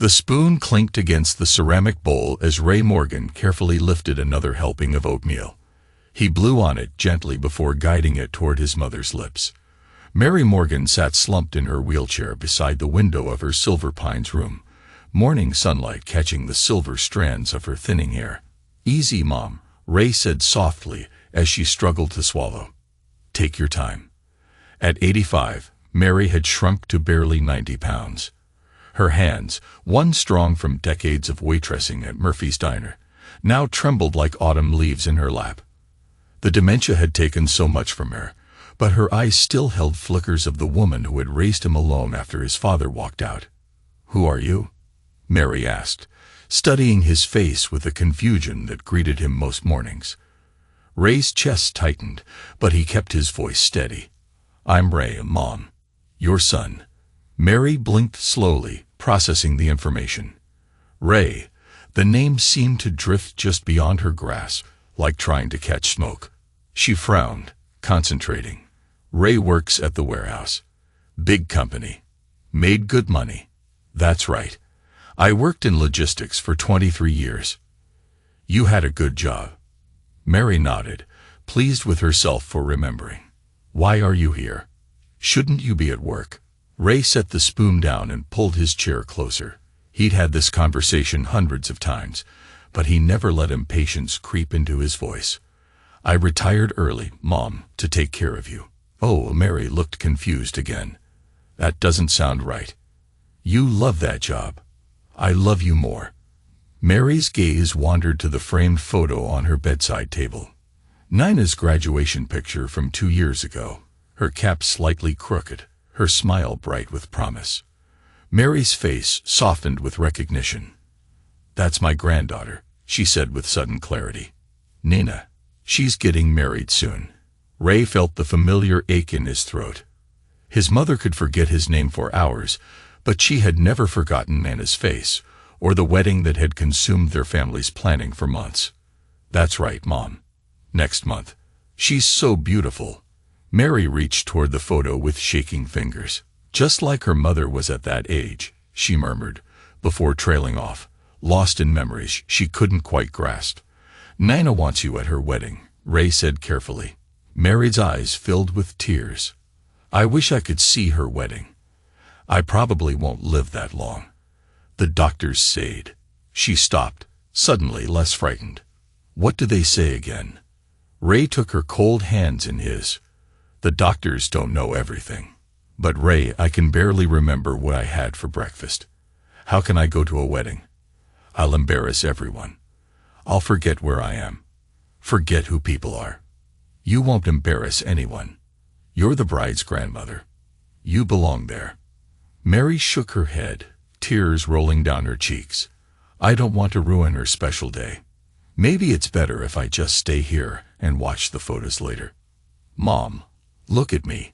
The spoon clinked against the ceramic bowl as Ray Morgan carefully lifted another helping of oatmeal. He blew on it gently before guiding it toward his mother's lips. Mary Morgan sat slumped in her wheelchair beside the window of her Silver Pines room, morning sunlight catching the silver strands of her thinning hair. "Easy, Mom," Ray said softly as she struggled to swallow. "Take your time." At 85, Mary had shrunk to barely 90 pounds. Her hands, one strong from decades of waitressing at Murphy's Diner, now trembled like autumn leaves in her lap. The dementia had taken so much from her, but her eyes still held flickers of the woman who had raised him alone after his father walked out. "Who are you?" Mary asked, studying his face with the confusion that greeted him most mornings. Ray's chest tightened, but he kept his voice steady. "I'm Ray, Mom. Your son." Mary blinked slowly, processing the information. Ray, the name seemed to drift just beyond her grasp, like trying to catch smoke. She frowned, concentrating. "Ray works at the warehouse. Big company. Made good money." "That's right. I worked in logistics for 23 years. You had a good job." Mary nodded, pleased with herself for remembering. "Why are you here? Shouldn't you be at work?" Ray set the spoon down and pulled his chair closer. He'd had this conversation hundreds of times, but he never let impatience creep into his voice. "I retired early, Mom, to take care of you." "Oh," Mary looked confused again. "That doesn't sound right. You love that job. I love you more." Mary's gaze wandered to the framed photo on her bedside table. Nina's graduation picture from 2 years ago, her cap slightly crooked, her smile bright with promise. Mary's face softened with recognition. "That's my granddaughter," she said with sudden clarity. "Nina. She's getting married soon." Ray felt the familiar ache in his throat. His mother could forget his name for hours, but she had never forgotten Nana's face, or the wedding that had consumed their family's planning for months. "That's right, Mom. Next month. She's so beautiful." Mary reached toward the photo with shaking fingers. "Just like her mother was at that age," she murmured, before trailing off, lost in memories she couldn't quite grasp. "Nina wants you at her wedding," Ray said carefully. Mary's eyes filled with tears. "I wish I could see her wedding. I probably won't live that long. The doctors said." She stopped, suddenly less frightened. "What do they say again?" Ray took her cold hands in his. "The doctors don't know everything. But Ray, I can barely remember what I had for breakfast. How can I go to a wedding? I'll embarrass everyone. I'll forget where I am. Forget who people are. You won't embarrass anyone. You're the bride's grandmother. You belong there." Mary shook her head, tears rolling down her cheeks. "I don't want to ruin her special day. Maybe it's better if I just stay here and watch the photos later." "Mom, look at me."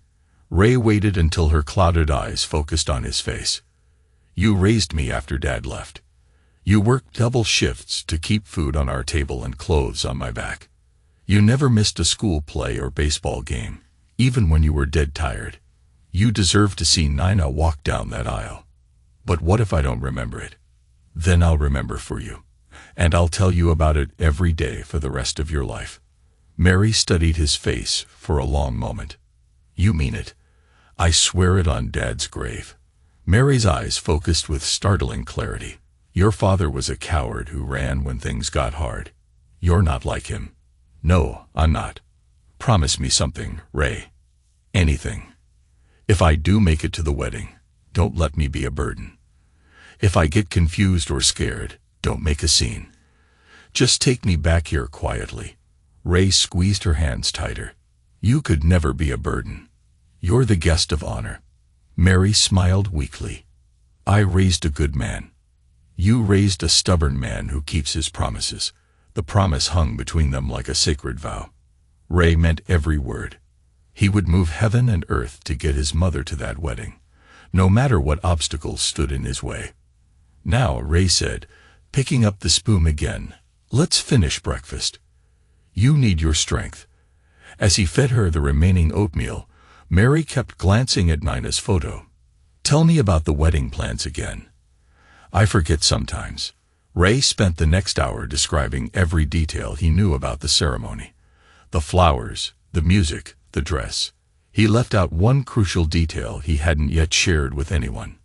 Ray waited until her clouded eyes focused on his face. "You raised me after Dad left. You worked double shifts to keep food on our table and clothes on my back. You never missed a school play or baseball game, even when you were dead tired. You deserve to see Nina walk down that aisle. But what if I don't remember it? Then I'll remember for you, and I'll tell you about it every day for the rest of your life." Mary studied his face for a long moment. "You mean it? I swear it on Dad's grave." Mary's eyes focused with startling clarity. "Your father was a coward who ran when things got hard. You're not like him." "No, I'm not. Promise me something, Ray. Anything. If I do make it to the wedding, don't let me be a burden. If I get confused or scared, don't make a scene. Just take me back here quietly." Ray squeezed her hands tighter. "You could never be a burden. You're the guest of honor." Mary smiled weakly. "I raised a good man. You raised a stubborn man who keeps his promises." The promise hung between them like a sacred vow. Ray meant every word. He would move heaven and earth to get his mother to that wedding, no matter what obstacles stood in his way. "Now," Ray said, picking up the spoon again, "let's finish breakfast. You need your strength." As he fed her the remaining oatmeal, Mary kept glancing at Nina's photo. "Tell me about the wedding plans again." I forget sometimes. Ray spent the next hour describing every detail he knew about the ceremony. The flowers, the music, the dress. He left out one crucial detail he hadn't yet shared with anyone.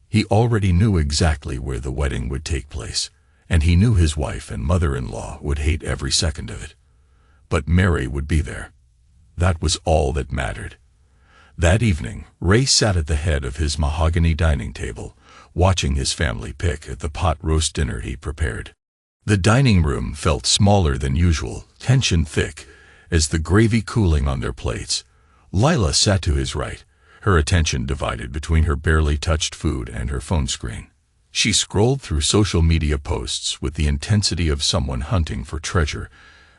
He already knew exactly where the wedding would take place, and he knew his wife and mother-in-law would hate every second of it. But Mary would be there. That was all that mattered. That evening, Ray sat at the head of his mahogany dining table, watching his family pick at the pot roast dinner he prepared. The dining room felt smaller than usual, tension thick, as the gravy cooling on their plates. Lila sat to his right, her attention divided between her barely touched food and her phone screen. She scrolled through social media posts with the intensity of someone hunting for treasure,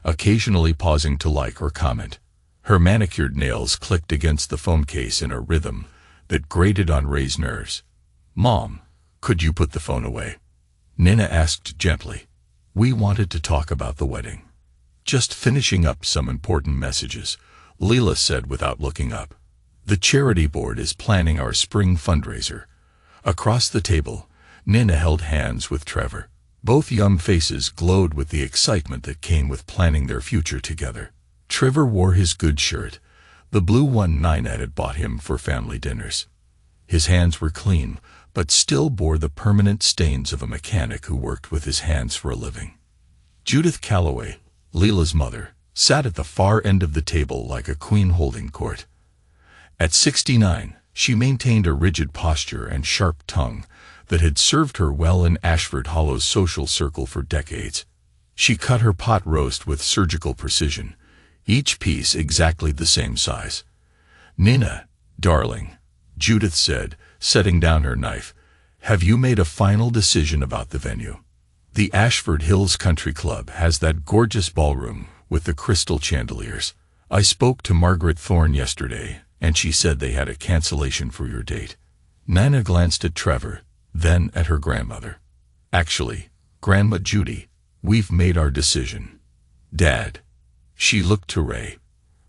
occasionally pausing to like or comment. Her manicured nails clicked against the phone case in a rhythm that grated on Ray's nerves. "Mom, could you put the phone away?" Nina asked gently. "We wanted to talk about the wedding." "Just finishing up some important messages," Leela said without looking up. "The charity board is planning our spring fundraiser." Across the table, Nina held hands with Trevor. Both young faces glowed with the excitement that came with planning their future together. Trevor wore his good shirt, the blue one Nina had bought him for family dinners. His hands were clean, but still bore the permanent stains of a mechanic who worked with his hands for a living. Judith Calloway, Leela's mother, sat at the far end of the table like a queen holding court. At 69, she maintained a rigid posture and sharp tongue that had served her well in Ashford Hollow's social circle for decades. She cut her pot roast with surgical precision, each piece exactly the same size. "Nina, darling," Judith said, setting down her knife, "have you made a final decision about the venue? The Ashford Hills Country Club has that gorgeous ballroom with the crystal chandeliers. I spoke to Margaret Thorne yesterday, and she said they had a cancellation for your date." Nina glanced at Trevor, then at her grandmother. "Actually, Grandma Judy, we've made our decision." "Dad." She looked to Ray.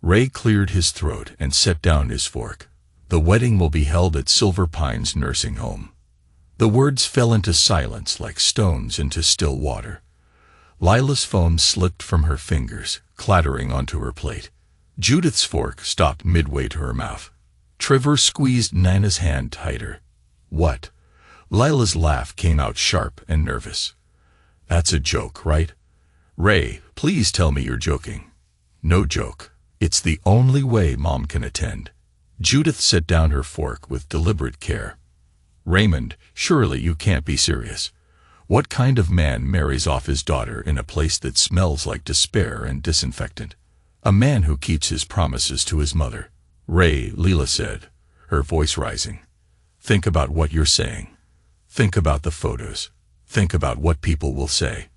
Ray cleared his throat and set down his fork. "The wedding will be held at Silver Pines Nursing Home." The words fell into silence like stones into still water. Lila's phone slipped from her fingers, clattering onto her plate. Judith's fork stopped midway to her mouth. Trevor squeezed Nina's hand tighter. "What?" Lila's laugh came out sharp and nervous. "That's a joke, right?" "Ray, please tell me you're joking." "No joke. It's the only way Mom can attend." Judith set down her fork with deliberate care. "Raymond, surely you can't be serious. What kind of man marries off his daughter in a place that smells like despair and disinfectant? A man who keeps his promises to his mother." "Ray," Leela said, her voice rising. "Think about what you're saying. Think about the photos. Think about what people will say.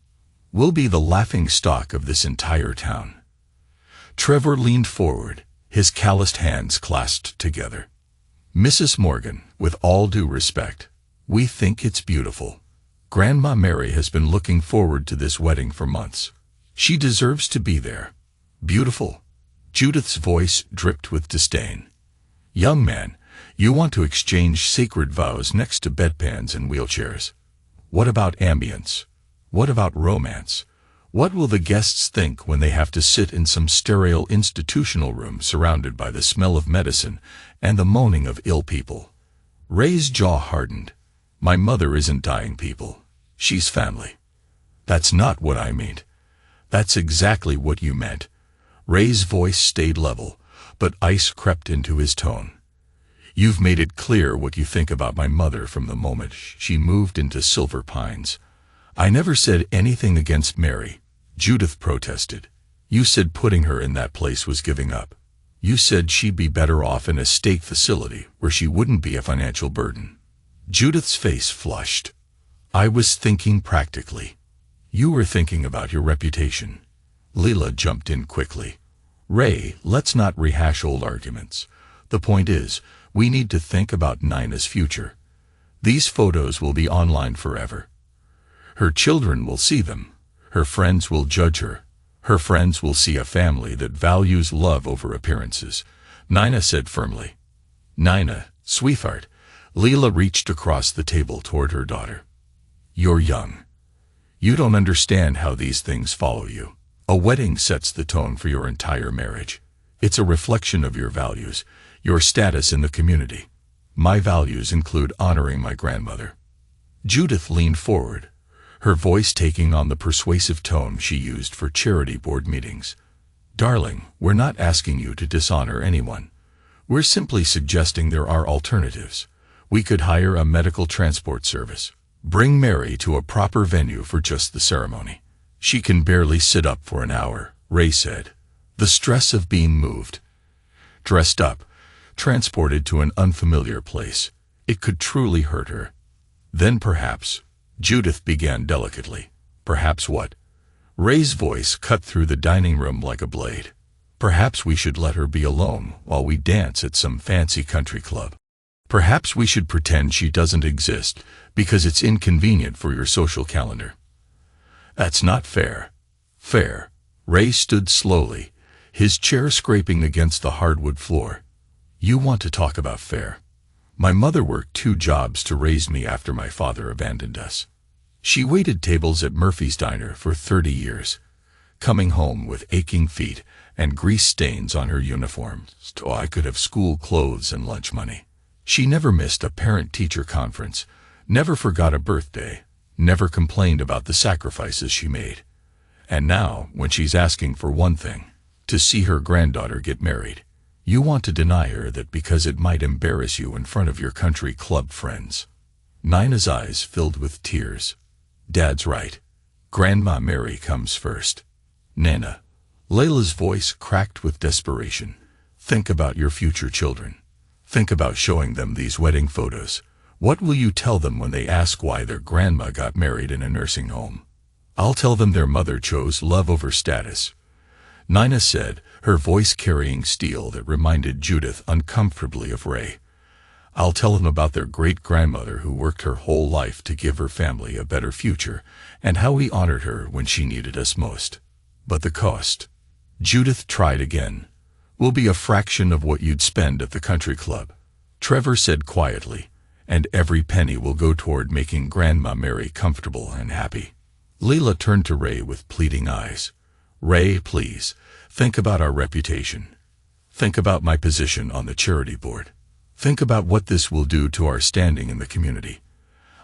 We'll be the laughing stock of this entire town." Trevor leaned forward, his calloused hands clasped together. "Mrs. Morgan, with all due respect, we think it's beautiful. Grandma Mary has been looking forward to this wedding for months. She deserves to be there." "Beautiful?" Judith's voice dripped with disdain. "Young man, you want to exchange sacred vows next to bedpans and wheelchairs. What about ambience? What about romance? What will the guests think when they have to sit in some sterile institutional room surrounded by the smell of medicine and the moaning of ill people?" Ray's jaw hardened. "My mother isn't dying people. She's family." "That's not what I meant." "That's exactly what you meant." Ray's voice stayed level, but ice crept into his tone. "You've made it clear what you think about my mother from the moment she moved into Silver Pines." "I never said anything against Mary," Judith protested. "You said putting her in that place was giving up. You said she'd be better off in a state facility where she wouldn't be a financial burden." Judith's face flushed. "I was thinking practically. You were thinking about your reputation." Leela jumped in quickly. "Ray, let's not rehash old arguments. The point is, we need to think about Nina's future. These photos will be online forever. Her children will see them. Her friends will judge her. Her friends will see a family that values love over appearances," Nina said firmly. "Nina, sweetheart," Leela reached across the table toward her daughter. You're young. You don't understand how these things follow you. A wedding sets the tone for your entire marriage. It's a reflection of your values, your status in the community. My values include honoring my grandmother." Judith leaned forward, her voice taking on the persuasive tone she used for charity board meetings. "Darling, we're not asking you to dishonor anyone. We're simply suggesting there are alternatives. We could hire a medical transport service. Bring Mary to a proper venue for just the ceremony." "She can barely sit up for an hour," Ray said. The stress of being moved, dressed up, transported to an unfamiliar place, it could truly hurt her. "Then perhaps," Judith began delicately. "Perhaps what?" Ray's voice cut through the dining room like a blade. "Perhaps we should let her be alone while we dance at some fancy country club. Perhaps we should pretend she doesn't exist because it's inconvenient for your social calendar." "That's not fair." "Fair." Ray stood slowly, his chair scraping against the hardwood floor. "You want to talk about fair? My mother worked 2 jobs to raise me after my father abandoned us. She waited tables at Murphy's Diner for 30 years, coming home with aching feet and grease stains on her uniform so I could have school clothes and lunch money. She never missed a parent-teacher conference, never forgot a birthday, never complained about the sacrifices she made. And now, when she's asking for one thing, to see her granddaughter get married, you want to deny her that because it might embarrass you in front of your country club friends." Nina's eyes filled with tears. "Dad's right. Grandma Mary comes first." "Nana." Layla's voice cracked with desperation. "Think about your future children. Think about showing them these wedding photos. What will you tell them when they ask why their grandma got married in a nursing home?" "I'll tell them their mother chose love over status," Nina said, her voice carrying steel that reminded Judith uncomfortably of Ray. "I'll tell them about their great-grandmother who worked her whole life to give her family a better future, and how we honored her when she needed us most. But the cost," Judith tried again, "will be a fraction of what you'd spend at the country club," Trevor said quietly, "and every penny will go toward making Grandma Mary comfortable and happy." Leela turned to Ray with pleading eyes. "Ray, please, think about our reputation. Think about my position on the charity board. Think about what this will do to our standing in the community."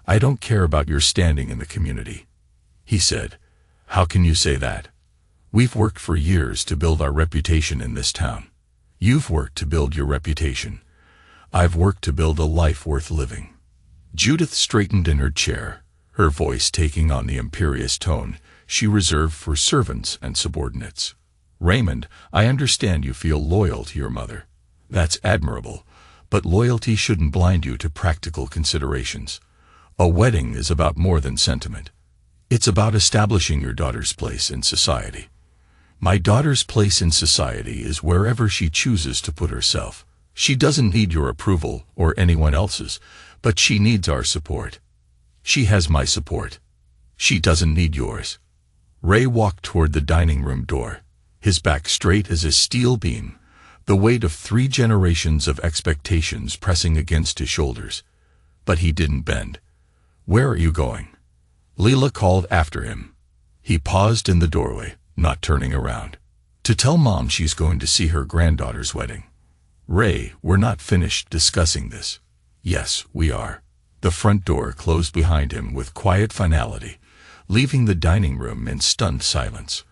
"I don't care about your standing in the community," he said. "How can you say that? We've worked for years to build our reputation in this town. You've worked to build your reputation. I've worked to build a life worth living." Judith straightened in her chair, her voice taking on the imperious tone she reserved for servants and subordinates. "Raymond, I understand you feel loyal to your mother. That's admirable, but loyalty shouldn't blind you to practical considerations. A wedding is about more than sentiment. It's about establishing your daughter's place in society. My daughter's place in society is wherever she chooses to put herself. She doesn't need your approval or anyone else's, but she needs our support. She has my support. She doesn't need yours." Ray walked toward the dining room door, his back straight as a steel beam, the weight of 3 generations of expectations pressing against his shoulders. But he didn't bend. "Where are you going?" Leela called after him. He paused in the doorway, not turning around. "To tell Mom she's going to see her granddaughter's wedding." "Ray, we're not finished discussing this." "Yes, we are." The front door closed behind him with quiet finality, leaving the dining room in stunned silence.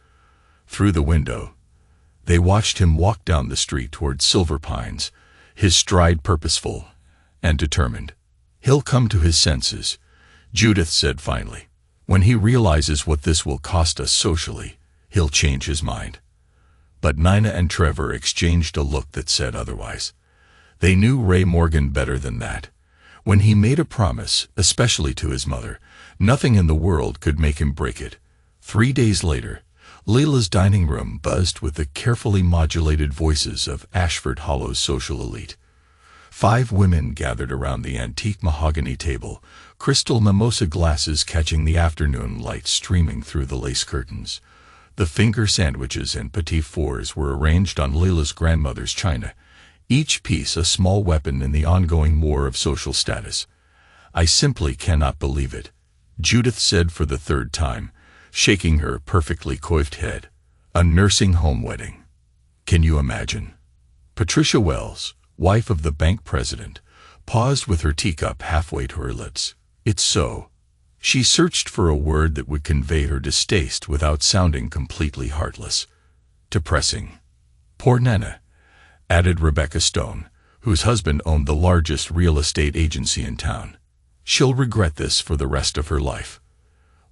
Through the window, they watched him walk down the street toward Silver Pines, his stride purposeful and determined. "He'll come to his senses," Judith said finally. "When he realizes what this will cost us socially, he'll change his mind." But Nina and Trevor exchanged a look that said otherwise. They knew Ray Morgan better than that. When he made a promise, especially to his mother, nothing in the world could make him break it. 3 days later, Leela's dining room buzzed with the carefully modulated voices of Ashford Hollow's social elite. 5 women gathered around the antique mahogany table, crystal mimosa glasses catching the afternoon light streaming through the lace curtains. The finger sandwiches and petit fours were arranged on Leela's grandmother's china, each piece a small weapon in the ongoing war of social status. "I simply cannot believe it," Judith said for the third time, shaking her perfectly coiffed head. A nursing home wedding. Can you imagine? Patricia Wells, wife of the bank president, paused with her teacup halfway to her lips. It's so. She searched for a word that would convey her distaste without sounding completely heartless. Depressing. Poor Nana, added Rebecca Stone, whose husband owned the largest real estate agency in town. She'll regret this for the rest of her life.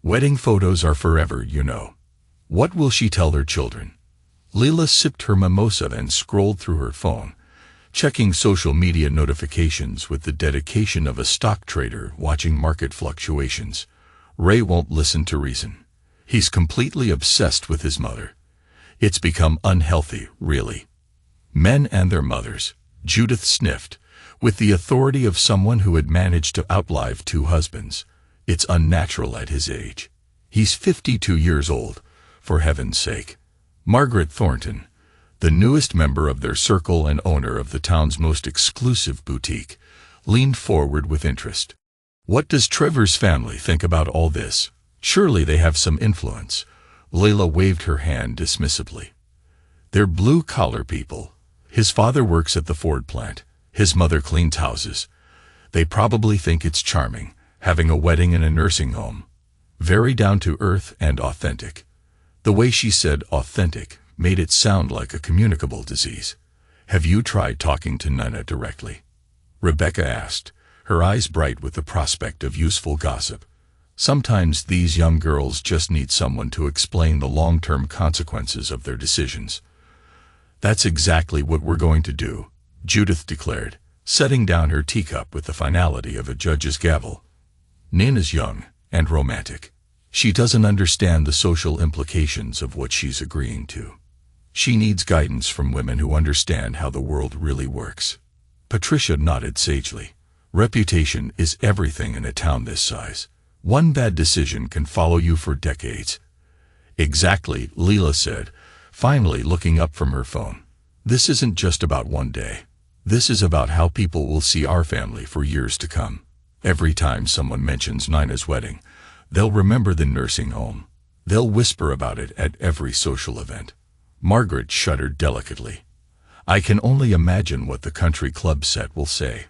Wedding photos are forever, you know. What will she tell her children? Leila sipped her mimosa and scrolled through her phone, checking social media notifications with the dedication of a stock trader watching market fluctuations. Ray won't listen to reason. He's completely obsessed with his mother. It's become unhealthy, really. Men and their mothers, Judith sniffed, with the authority of someone who had managed to outlive 2 husbands. It's unnatural at his age. He's 52 years old, for heaven's sake. Margaret Thornton, the newest member of their circle and owner of the town's most exclusive boutique, leaned forward with interest. What does Trevor's family think about all this? Surely they have some influence. Leila waved her hand dismissively. They're blue-collar people. His father works at the Ford plant. His mother cleans houses. They probably think it's charming, having a wedding in a nursing home. Very down-to-earth and authentic. The way she said authentic made it sound like a communicable disease. Have you tried talking to Nana directly? Rebecca asked, her eyes bright with the prospect of useful gossip. Sometimes these young girls just need someone to explain the long-term consequences of their decisions. That's exactly what we're going to do, Judith declared, setting down her teacup with the finality of a judge's gavel. Nina's young and romantic. She doesn't understand the social implications of what she's agreeing to. She needs guidance from women who understand how the world really works. Patricia nodded sagely. Reputation is everything in a town this size. One bad decision can follow you for decades. Exactly, Leila said, finally looking up from her phone. This isn't just about one day. This is about how people will see our family for years to come. Every time someone mentions Nina's wedding, they'll remember the nursing home. They'll whisper about it at every social event. Margaret shuddered delicately. I can only imagine what the country club set will say.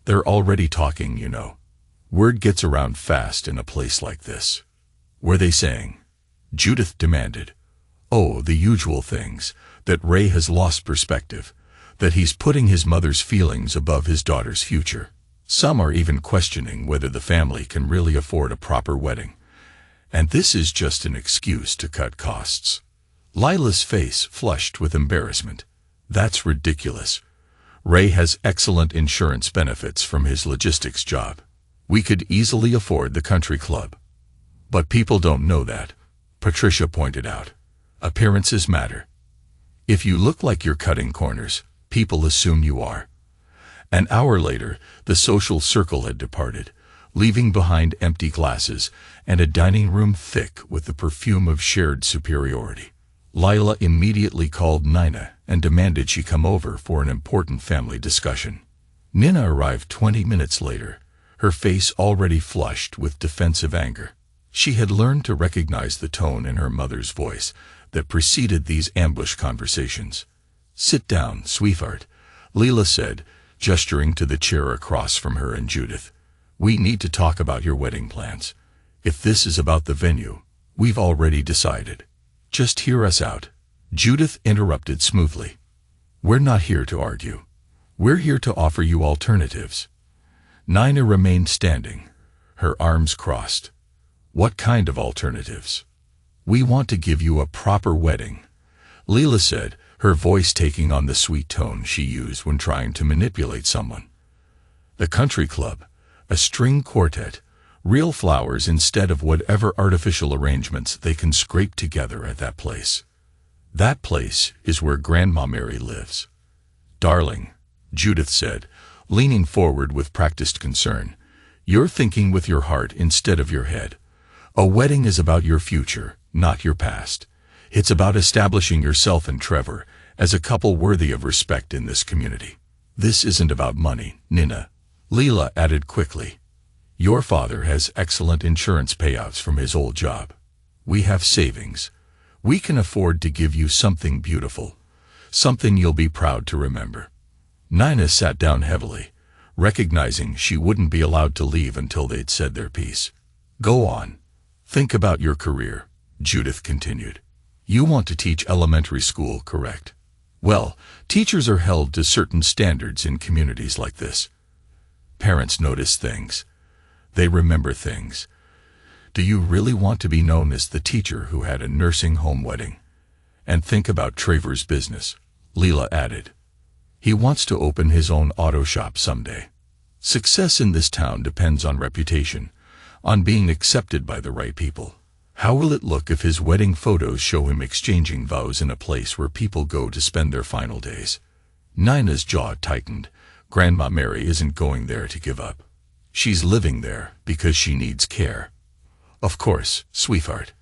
They're already talking, you know. Word gets around fast in a place like this. Were they saying? Judith demanded. Oh, the usual things, that Ray has lost perspective, that he's putting his mother's feelings above his daughter's future. Some are even questioning whether the family can really afford a proper wedding. And this is just an excuse to cut costs. Lila's face flushed with embarrassment. That's ridiculous. Ray has excellent insurance benefits from his logistics job. We could easily afford the country club. But people don't know that, Patricia pointed out. Appearances matter. If you look like you're cutting corners, people assume you are. An hour later, the social circle had departed, leaving behind empty glasses and a dining room thick with the perfume of shared superiority. Lila immediately called Nina and demanded she come over for an important family discussion. Nina arrived 20 minutes later, her face already flushed with defensive anger. She had learned to recognize the tone in her mother's voice that preceded these ambush conversations. Sit down, sweetheart, Lila said, gesturing to the chair across from her and Judith. We need to talk about your wedding plans. If this is about the venue, we've already decided. Just hear us out. Judith interrupted smoothly. We're not here to argue. We're here to offer you alternatives. Nina remained standing, her arms crossed. What kind of alternatives? We want to give you a proper wedding, Lila said, her voice taking on the sweet tone she used when trying to manipulate someone. The country club, a string quartet, real flowers instead of whatever artificial arrangements they can scrape together at that place. That place is where Grandma Mary lives. Darling, Judith said, leaning forward with practiced concern, you're thinking with your heart instead of your head. A wedding is about your future, not your past. It's about establishing yourself and Trevor as a couple worthy of respect in this community. This isn't about money, Nina, Lila added quickly. Your father has excellent insurance payouts from his old job. We have savings. We can afford to give you something beautiful, something you'll be proud to remember." Nina sat down heavily, recognizing she wouldn't be allowed to leave until they'd said their piece. "Go on. Think about your career," Judith continued. "You want to teach elementary school, correct? Well, teachers are held to certain standards in communities like this. Parents notice things. They remember things. Do you really want to be known as the teacher who had a nursing home wedding? And think about Trevor's business," Leela added. "He wants to open his own auto shop someday. Success in this town depends on reputation, on being accepted by the right people. How will it look if his wedding photos show him exchanging vows in a place where people go to spend their final days?" Nina's jaw tightened. Grandma Mary isn't going there to give up. She's living there because she needs care. "Of course, sweetheart.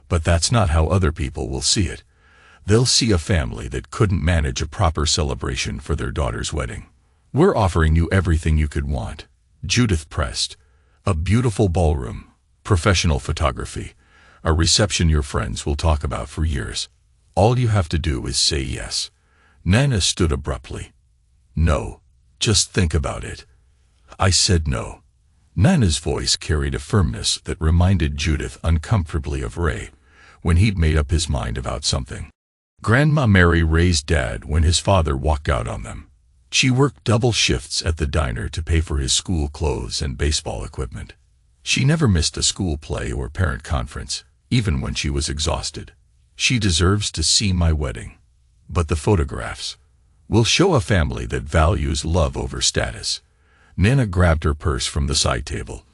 But that's not how other people will see it. They'll see a family that couldn't manage a proper celebration for their daughter's wedding. We're offering you everything you could want," Judith pressed. "A beautiful ballroom, professional photography, a reception your friends will talk about for years. All you have to do is say yes." Nina stood abruptly. "No, just think about it." "I said no." Nina's voice carried a firmness that reminded Judith uncomfortably of Ray, when he'd made up his mind about something. Grandma Mary raised Dad when his father walked out on them. She worked double shifts at the diner to pay for his school clothes and baseball equipment. She never missed a school play or parent conference, even when she was exhausted. "She deserves to see my wedding. But the photographs will show a family that values love over status." Nina grabbed her purse from the side table.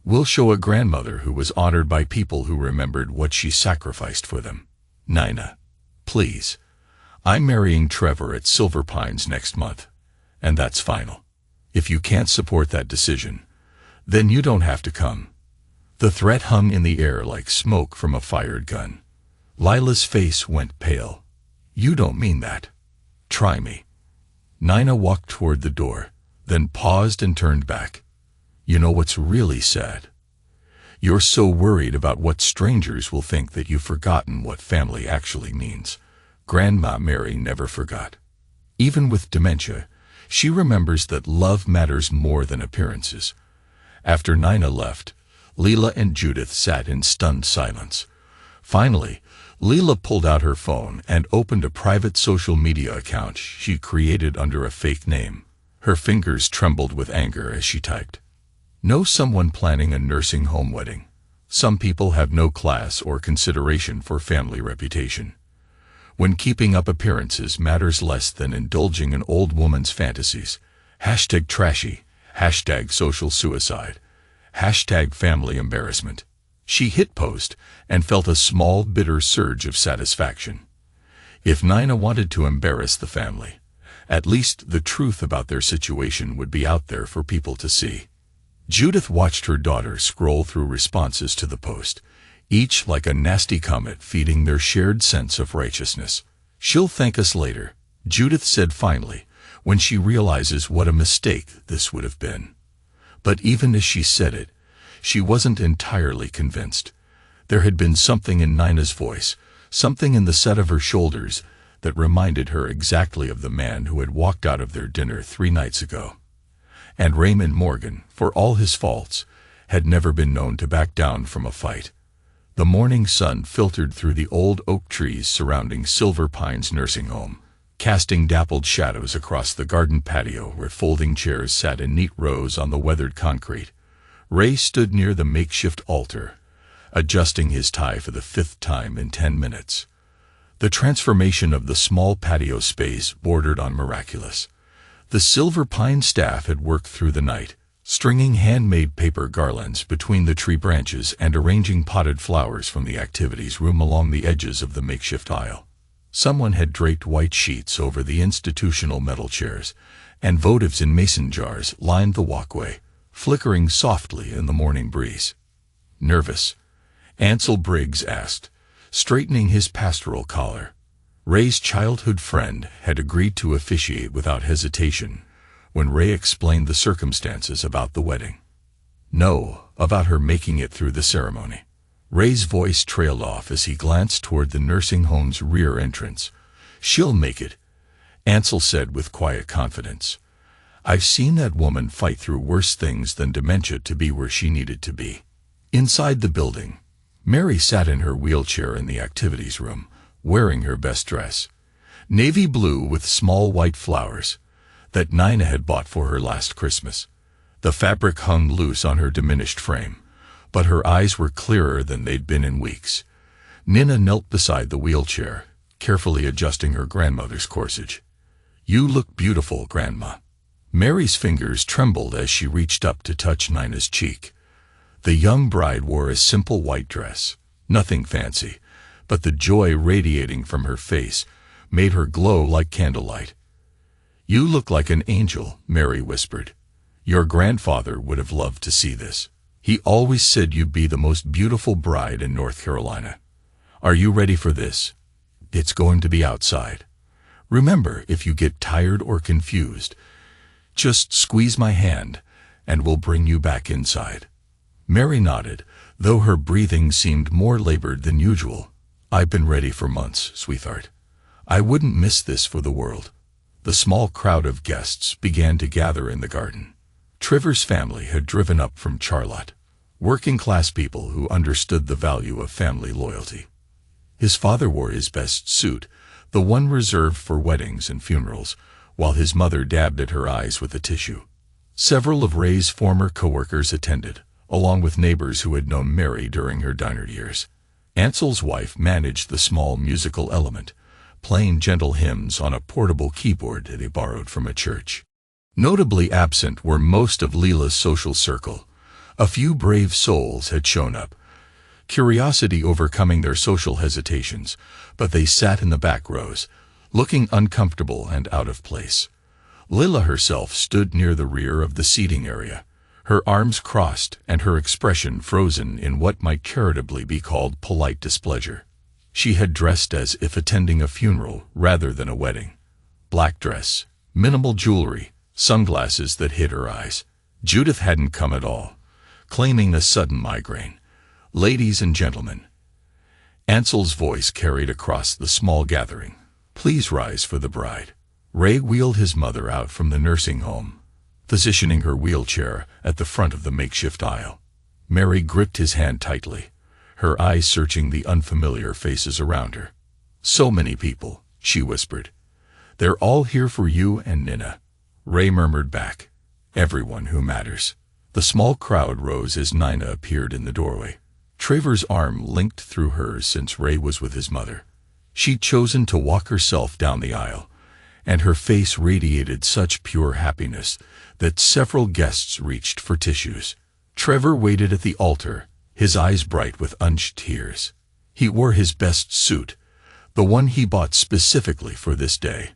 "We'll show a grandmother who was honored by people who remembered what she sacrificed for them." "Nina, please. I'm marrying Trevor at Silver Pines next month, and that's final. If you can't support that decision, then you don't have to come." The threat hung in the air like smoke from a fired gun. Lila's face went pale. "You don't mean that. Try me." Nina walked toward the door, then paused and turned back. "You know what's really sad? You're so worried about what strangers will think that you've forgotten what family actually means." Grandma Mary never forgot. Even with dementia, she remembers that love matters more than appearances. After Nina left, Leela and Judith sat in stunned silence. Finally, Leela pulled out her phone and opened a private social media account she created under a fake name. Her fingers trembled with anger as she typed. "Know someone planning a nursing home wedding. Some people have no class or consideration for family reputation. When keeping up appearances matters less than indulging in old woman's fantasies. Hashtag trashy. Hashtag social suicide. Hashtag family embarrassment." She hit post and felt a small, bitter surge of satisfaction. If Nina wanted to embarrass the family, at least the truth about their situation would be out there for people to see. Judith watched her daughter scroll through responses to the post, each like a nasty comet feeding their shared sense of righteousness. "She'll thank us later," Judith said finally, "when she realizes what a mistake this would have been." But even as she said it, she wasn't entirely convinced. There had been something in Nina's voice, something in the set of her shoulders, that reminded her exactly of the man who had walked out of their dinner 3 nights ago. And Raymond Morgan, for all his faults, had never been known to back down from a fight. The morning sun filtered through the old oak trees surrounding Silver Pines nursing home, casting dappled shadows across the garden patio where folding chairs sat in neat rows on the weathered concrete. Ray stood near the makeshift altar, adjusting his tie for the 5th time in 10 minutes. The transformation of the small patio space bordered on miraculous. The Silver Pine staff had worked through the night, stringing handmade paper garlands between the tree branches and arranging potted flowers from the activities room along the edges of the makeshift aisle. Someone had draped white sheets over the institutional metal chairs, and votives in mason jars lined the walkway, flickering softly in the morning breeze. "Nervous?" Ansel Briggs asked, straightening his pastoral collar. Ray's childhood friend had agreed to officiate without hesitation when Ray explained the circumstances about the wedding. No, about her making it through the ceremony. Ray's voice trailed off as he glanced toward the nursing home's rear entrance. She'll make it, Ansel said with quiet confidence. I've seen that woman fight through worse things than dementia to be where she needed to be. Inside the building, Mary sat in her wheelchair in the activities room, wearing her best dress, navy blue with small white flowers, that Nina had bought for her last Christmas. The fabric hung loose on her diminished frame, but her eyes were clearer than they'd been in weeks. Nina knelt beside the wheelchair, carefully adjusting her grandmother's corsage. You look beautiful, Grandma. Mary's fingers trembled as she reached up to touch Nina's cheek. The young bride wore a simple white dress, nothing fancy, but the joy radiating from her face made her glow like candlelight. You look like an angel, Mary whispered. Your grandfather would have loved to see this. He always said you'd be the most beautiful bride in North Carolina. Are you ready for this? It's going to be outside. Remember, if you get tired or confused, just squeeze my hand and we'll bring you back inside. Mary nodded, though her breathing seemed more labored than usual. I've been ready for months, sweetheart. I wouldn't miss this for the world. The small crowd of guests began to gather in the garden. Trevor's family had driven up from Charlotte, working-class people who understood the value of family loyalty. His father wore his best suit, the one reserved for weddings and funerals, while his mother dabbed at her eyes with a tissue. Several of Ray's former co-workers attended, along with neighbors who had known Mary during her diner years. Ansel's wife managed the small musical element, playing gentle hymns on a portable keyboard they borrowed from a church. Notably absent were most of Leela's social circle. A few brave souls had shown up, curiosity overcoming their social hesitations, but they sat in the back rows, looking uncomfortable and out of place. Leela herself stood near the rear of the seating area, her arms crossed and her expression frozen in what might charitably be called polite displeasure. She had dressed as if attending a funeral rather than a wedding. Black dress, minimal jewelry, sunglasses that hid her eyes. Judith hadn't come at all, claiming a sudden migraine. Ladies and gentlemen, Ansel's voice carried across the small gathering. Please rise for the bride. Ray wheeled his mother out from the nursing home, positioning her wheelchair at the front of the makeshift aisle. Mary gripped his hand tightly, her eyes searching the unfamiliar faces around her. So many people, she whispered. They're all here for you and Nina. Ray murmured back. Everyone who matters. The small crowd rose as Nina appeared in the doorway. Trevor's arm linked through hers since Ray was with his mother. She'd chosen to walk herself down the aisle, and her face radiated such pure happiness that several guests reached for tissues. Trevor waited at the altar, his eyes bright with unshed tears. He wore his best suit, the one he bought specifically for this day,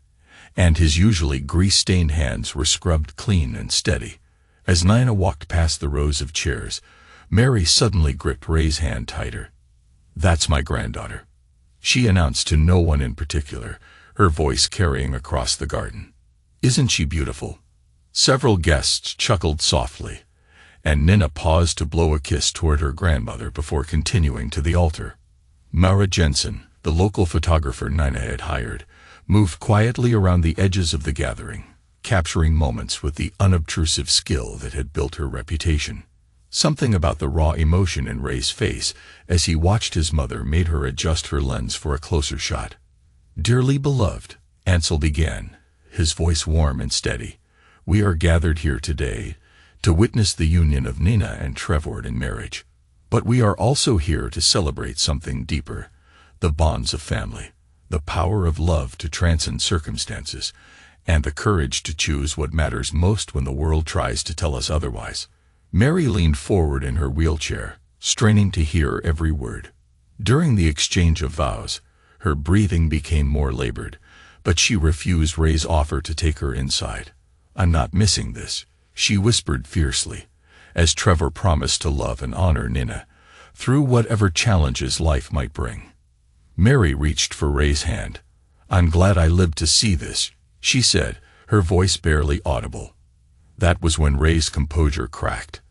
and his usually grease-stained hands were scrubbed clean and steady. As Nina walked past the rows of chairs, Mary suddenly gripped Ray's hand tighter. That's my granddaughter, she announced to no one in particular, her voice carrying across the garden. Isn't she beautiful? Several guests chuckled softly, and Nina paused to blow a kiss toward her grandmother before continuing to the altar. Mara Jensen, the local photographer Nina had hired, moved quietly around the edges of the gathering, capturing moments with the unobtrusive skill that had built her reputation. Something about the raw emotion in Ray's face as he watched his mother made her adjust her lens for a closer shot. Dearly beloved, Ansel began, his voice warm and steady, we are gathered here today to witness the union of Nina and Trevor in marriage. But we are also here to celebrate something deeper, the bonds of family, the power of love to transcend circumstances, and the courage to choose what matters most when the world tries to tell us otherwise. Mary leaned forward in her wheelchair, straining to hear every word. During the exchange of vows, her breathing became more labored, but she refused Ray's offer to take her inside. I'm not missing this, she whispered fiercely, as Trevor promised to love and honor Nina, through whatever challenges life might bring. Mary reached for Ray's hand. I'm glad I lived to see this, she said, her voice barely audible. That was when Ray's composure cracked.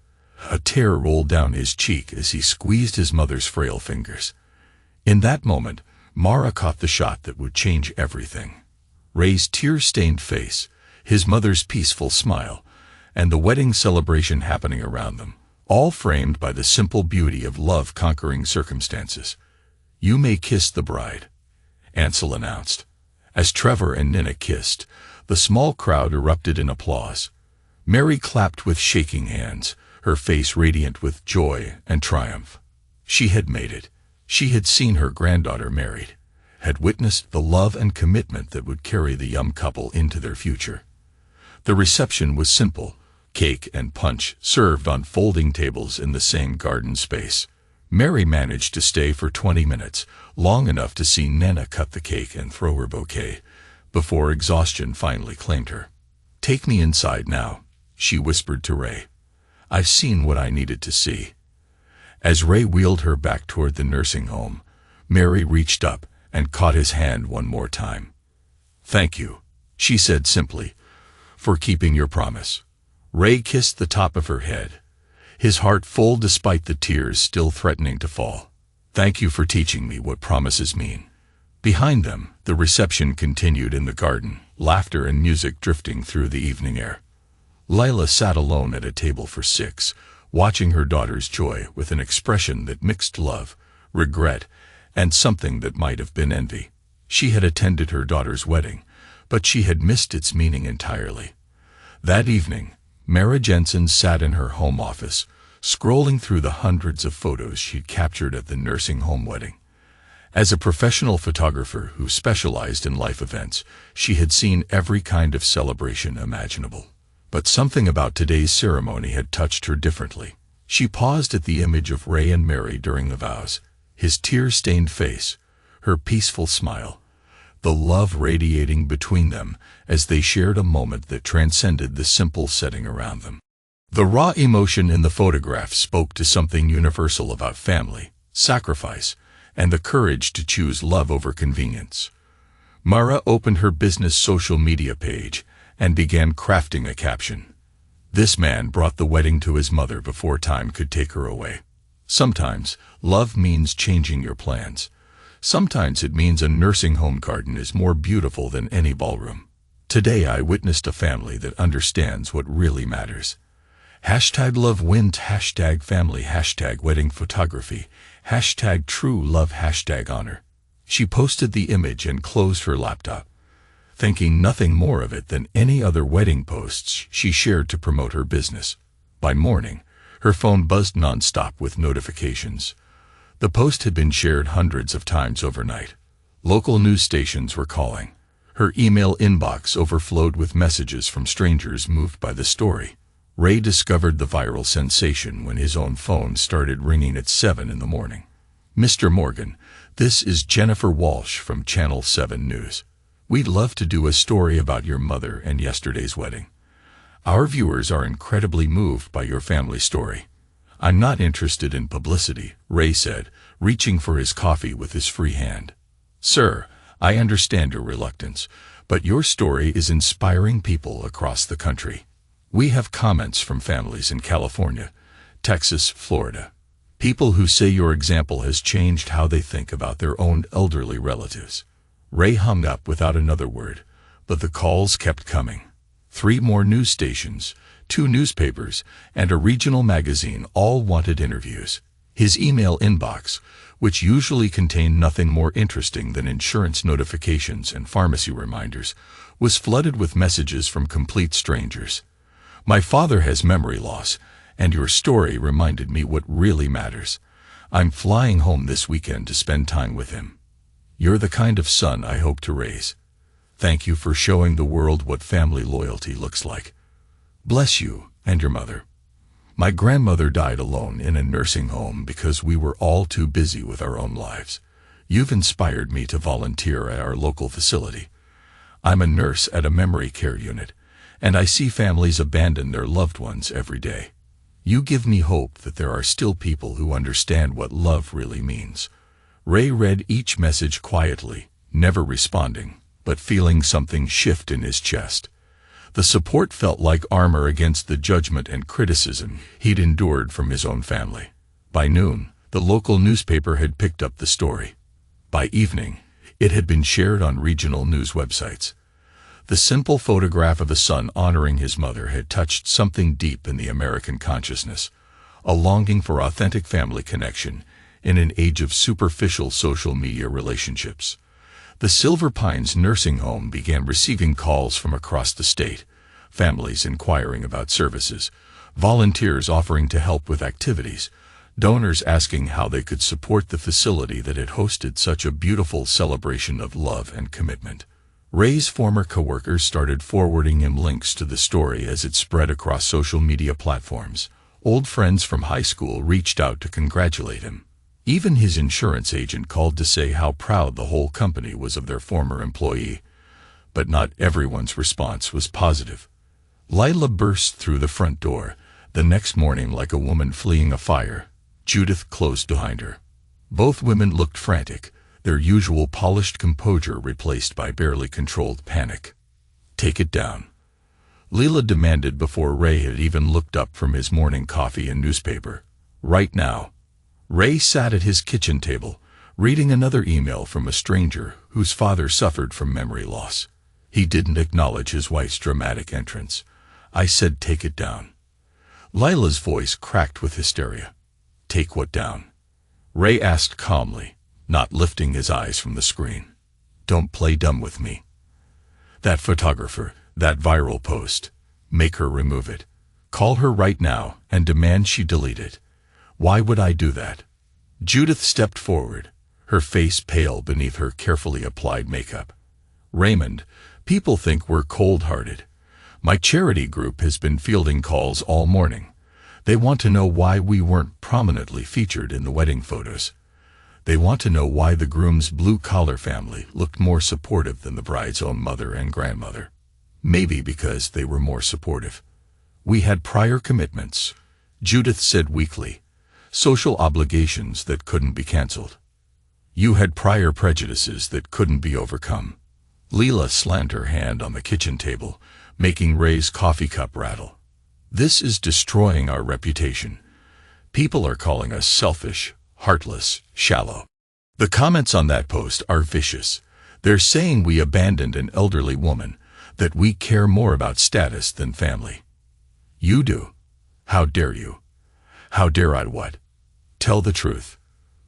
A tear rolled down his cheek as he squeezed his mother's frail fingers. In that moment, Mara caught the shot that would change everything. Ray's tear-stained face, his mother's peaceful smile, and the wedding celebration happening around them, all framed by the simple beauty of love conquering circumstances. "You may kiss the bride," Ansel announced. As Trevor and Nina kissed, the small crowd erupted in applause. Mary clapped with shaking hands, her face radiant with joy and triumph. She had made it. She had seen her granddaughter married, had witnessed the love and commitment that would carry the young couple into their future. The reception was simple, cake and punch served on folding tables in the same garden space. Mary managed to stay for 20 minutes, long enough to see Nana cut the cake and throw her bouquet, before exhaustion finally claimed her. "Take me inside now," she whispered to Ray. "I've seen what I needed to see." As Ray wheeled her back toward the nursing home, Mary reached up and caught his hand one more time. "Thank you," she said simply, "for keeping your promise." Ray kissed the top of her head, his heart full despite the tears still threatening to fall. "Thank you for teaching me what promises mean." Behind them, the reception continued in the garden, laughter and music drifting through the evening air. Lila sat alone at a table for 6, watching her daughter's joy with an expression that mixed love, regret, and something that might have been envy. She had attended her daughter's wedding, but she had missed its meaning entirely. That evening, Mara Jensen sat in her home office, scrolling through the hundreds of photos she'd captured at the nursing home wedding. As a professional photographer who specialized in life events, she had seen every kind of celebration imaginable. But something about today's ceremony had touched her differently. She paused at the image of Ray and Mary during the vows, his tear-stained face, her peaceful smile, the love radiating between them as they shared a moment that transcended the simple setting around them. The raw emotion in the photograph spoke to something universal about family, sacrifice, and the courage to choose love over convenience. Mara opened her business social media page and began crafting a caption. "This man brought the wedding to his mother before time could take her away." Sometimes, love means changing your plans. Sometimes it means a nursing home garden is more beautiful than any ballroom. Today I witnessed a family that understands what really matters. #LoveWins, #family, #wedding photography, #true love, #honor. She posted the image and closed her laptop, thinking nothing more of it than any other wedding posts she shared to promote her business. By morning, her phone buzzed nonstop with notifications. The post had been shared hundreds of times overnight. Local news stations were calling. Her email inbox overflowed with messages from strangers moved by the story. Ray discovered the viral sensation when his own phone started ringing at 7 in the morning. "Mr. Morgan, this is Jennifer Walsh from Channel 7 News. We'd love to do a story about your mother and yesterday's wedding. Our viewers are incredibly moved by your family story." "I'm not interested in publicity," Ray said, reaching for his coffee with his free hand. "Sir, I understand your reluctance, but your story is inspiring people across the country. We have comments from families in California, Texas, Florida. People who say your example has changed how they think about their own elderly relatives." Ray hung up without another word, but the calls kept coming. 3 more news stations, 2 newspapers, and a regional magazine all wanted interviews. His email inbox, which usually contained nothing more interesting than insurance notifications and pharmacy reminders, was flooded with messages from complete strangers. "My father has memory loss, and your story reminded me what really matters. I'm flying home this weekend to spend time with him. You're the kind of son I hope to raise. Thank you for showing the world what family loyalty looks like. Bless you and your mother. My grandmother died alone in a nursing home because we were all too busy with our own lives. You've inspired me to volunteer at our local facility. I'm a nurse at a memory care unit, and I see families abandon their loved ones every day. You give me hope that there are still people who understand what love really means." Ray read each message quietly, never responding, but feeling something shift in his chest. The support felt like armor against the judgment and criticism he'd endured from his own family. By noon, the local newspaper had picked up the story. By evening, it had been shared on regional news websites. The simple photograph of a son honoring his mother had touched something deep in the American consciousness, a longing for authentic family connection in an age of superficial social media relationships. The Silver Pines nursing home began receiving calls from across the state, families inquiring about services, volunteers offering to help with activities, donors asking how they could support the facility that had hosted such a beautiful celebration of love and commitment. Ray's former coworkers started forwarding him links to the story as it spread across social media platforms. Old friends from high school reached out to congratulate him. Even his insurance agent called to say how proud the whole company was of their former employee. But not everyone's response was positive. Lila burst through the front door the next morning like a woman fleeing a fire. Judith closed behind her. Both women looked frantic, their usual polished composure replaced by barely controlled panic. "Take it down," Lila demanded before Ray had even looked up from his morning coffee and newspaper. "Right now." Ray sat at his kitchen table, reading another email from a stranger whose father suffered from memory loss. He didn't acknowledge his wife's dramatic entrance. "I said take it down." Lila's voice cracked with hysteria. "Take what down?" Ray asked calmly, not lifting his eyes from the screen. "Don't play dumb with me. That photographer, that viral post. Make her remove it. Call her right now and demand she delete it." "Why would I do that?" Judith stepped forward, her face pale beneath her carefully applied makeup. "Raymond, people think we're cold-hearted. My charity group has been fielding calls all morning. They want to know why we weren't prominently featured in the wedding photos. They want to know why the groom's blue-collar family looked more supportive than the bride's own mother and grandmother. Maybe because they were more supportive. We had prior commitments," Judith said weakly. "Social obligations that couldn't be canceled. You had prior prejudices that couldn't be overcome." Lila slammed her hand on the kitchen table, making Ray's coffee cup rattle. "This is destroying our reputation. People are calling us selfish, heartless, shallow. The comments on that post are vicious. They're saying we abandoned an elderly woman, that we care more about status than family." "You do. How dare you?" "How dare I what?" "Tell the truth.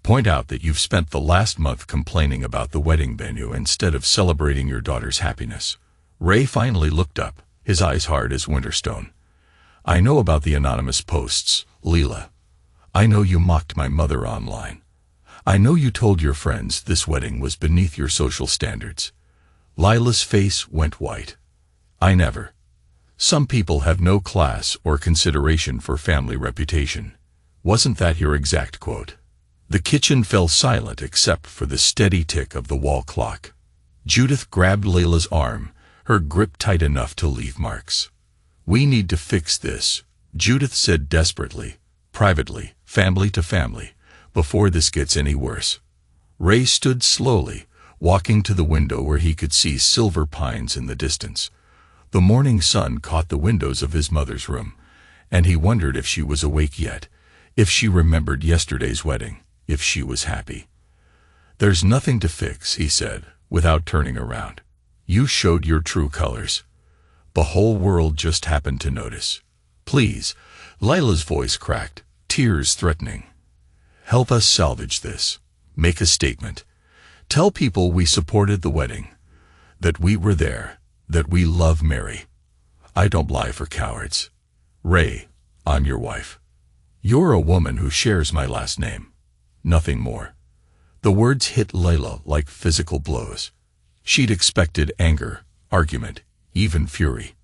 Point out that you've spent the last month complaining about the wedding venue instead of celebrating your daughter's happiness." Ray finally looked up, his eyes hard as winter stone. "I know about the anonymous posts, Lila. I know you mocked my mother online. I know you told your friends this wedding was beneath your social standards." Lila's face went white. "I never. Some people have no class or consideration for family reputation." Wasn't that your exact quote? The kitchen fell silent except for the steady tick of the wall clock. Judith grabbed Lila's arm, her grip tight enough to leave marks. "We need to fix this," Judith said desperately, privately, family to family, before this gets any worse. Ray stood slowly, walking to the window where he could see Silver Pines in the distance. The morning sun caught the windows of his mother's room, and he wondered if she was awake yet, if she remembered yesterday's wedding, if she was happy. "There's nothing to fix," he said, without turning around. "You showed your true colors. The whole world just happened to notice. Please," Lila's voice cracked, tears threatening. "Help us salvage this. Make a statement. Tell people we supported the wedding, that we were there, that we love Mary. I don't lie for cowards. Ray, I'm your wife. You're a woman who shares my last name. Nothing more." The words hit Lila like physical blows. She'd expected anger, argument, even fury.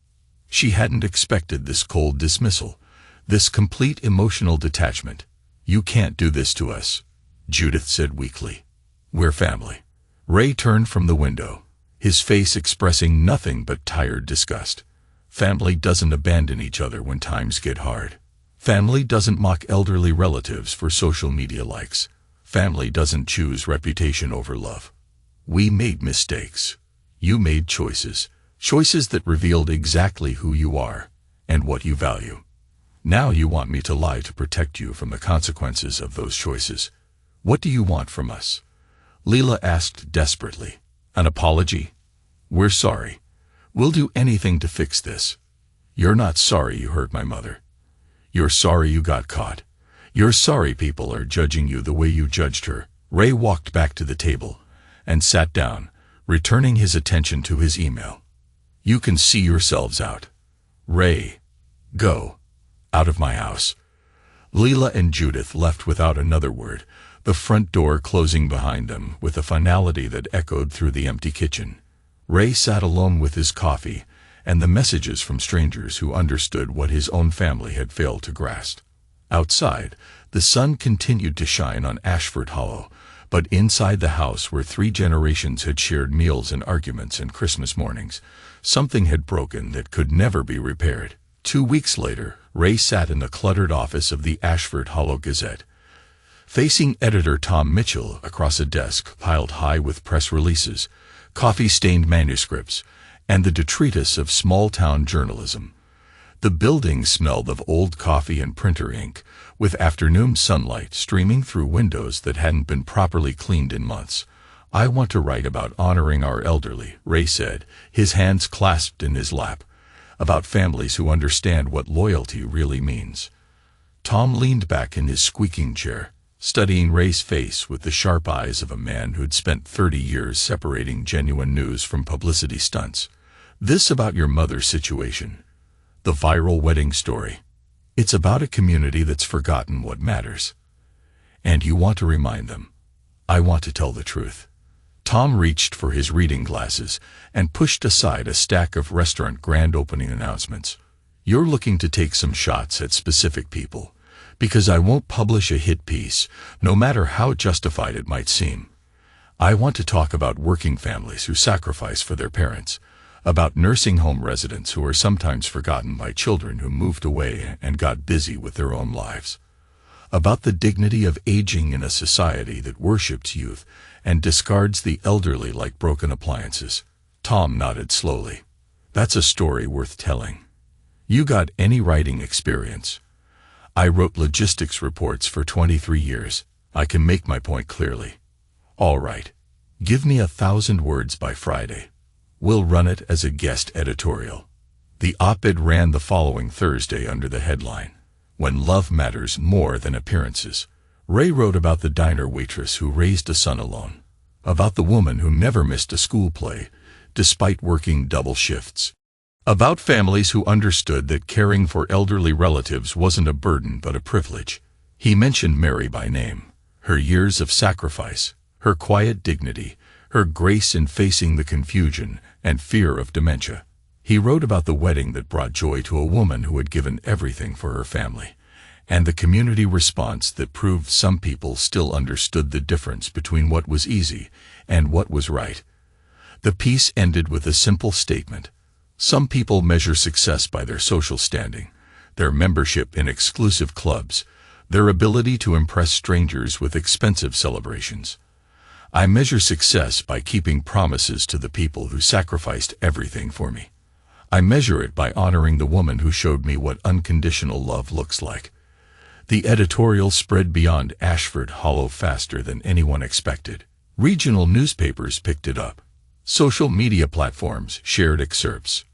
She hadn't expected this cold dismissal, this complete emotional detachment. "You can't do this to us," Judith said weakly. "We're family." Ray turned from the window, his face expressing nothing but tired disgust. Family doesn't abandon each other when times get hard. Family doesn't mock elderly relatives for social media likes. Family doesn't choose reputation over love. "We made mistakes. You made choices," Choices that revealed exactly who you are and what you value. Now you want me to lie to protect you from the consequences of those choices. What do you want from us? Leela asked desperately. An apology? We're sorry. We'll do anything to fix this. You're not sorry you hurt my mother. You're sorry you got caught. You're sorry people are judging you the way you judged her. Ray walked back to the table and sat down, returning his attention to his email. You can see yourselves out. Ray, go. Out of my house. Leela and Judith left without another word, the front door closing behind them with a finality that echoed through the empty kitchen. Ray sat alone with his coffee and the messages from strangers who understood what his own family had failed to grasp. Outside, the sun continued to shine on Ashford Hollow, but inside the house where 3 generations had shared meals and arguments and Christmas mornings, something had broken that could never be repaired. 2 weeks later, Ray sat in the cluttered office of the Ashford Hollow Gazette, facing editor Tom Mitchell across a desk piled high with press releases, coffee-stained manuscripts, and the detritus of small-town journalism. The building smelled of old coffee and printer ink, with afternoon sunlight streaming through windows that hadn't been properly cleaned in months. I want to write about honoring our elderly, Ray said, his hands clasped in his lap, about families who understand what loyalty really means. Tom leaned back in his squeaking chair, studying Ray's face with the sharp eyes of a man who'd spent 30 years separating genuine news from publicity stunts. This about your mother's situation. The viral wedding story. It's about a community that's forgotten what matters. And you want to remind them. I want to tell the truth. Tom reached for his reading glasses and pushed aside a stack of restaurant grand opening announcements. You're looking to take some shots at specific people, because I won't publish a hit piece, no matter how justified it might seem. I want to talk about working families who sacrifice for their parents, about nursing home residents who are sometimes forgotten by children who moved away and got busy with their own lives, about the dignity of aging in a society that worships youth and discards the elderly like broken appliances. Tom nodded slowly. That's a story worth telling. You got any writing experience? I wrote logistics reports for 23 years. I can make my point clearly. All right. Give me 1,000 words by Friday. We'll run it as a guest editorial. The op-ed ran the following Thursday under the headline, When Love Matters More Than Appearances. Ray wrote about the diner waitress who raised a son alone, about the woman who never missed a school play, despite working double shifts, about families who understood that caring for elderly relatives wasn't a burden but a privilege. He mentioned Mary by name, her years of sacrifice, her quiet dignity, her grace in facing the confusion and fear of dementia. He wrote about the wedding that brought joy to a woman who had given everything for her family, and the community response that proved some people still understood the difference between what was easy and what was right. The piece ended with a simple statement. Some people measure success by their social standing, their membership in exclusive clubs, their ability to impress strangers with expensive celebrations. I measure success by keeping promises to the people who sacrificed everything for me. I measure it by honoring the woman who showed me what unconditional love looks like. The editorial spread beyond Ashford Hollow faster than anyone expected. Regional newspapers picked it up. Social media platforms shared excerpts.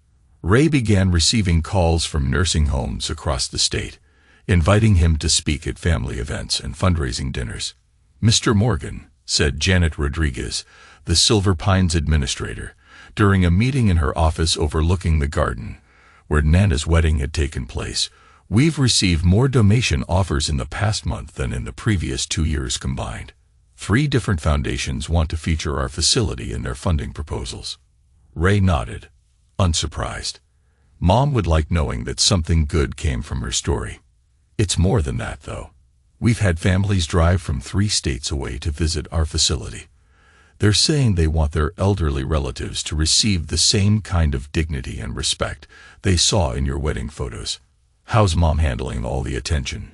Ray began receiving calls from nursing homes across the state, inviting him to speak at family events and fundraising dinners. Mr. Morgan, said Janet Rodriguez, the Silver Pines administrator, during a meeting in her office overlooking the garden, where Nana's wedding had taken place, we've received more donation offers in the past month than in the previous 2 years combined. 3 different foundations want to feature our facility in their funding proposals. Ray nodded, unsurprised. Mom would like knowing that something good came from her story. It's more than that, though. We've had families drive from 3 states away to visit our facility. They're saying they want their elderly relatives to receive the same kind of dignity and respect they saw in your wedding photos. How's Mom handling all the attention?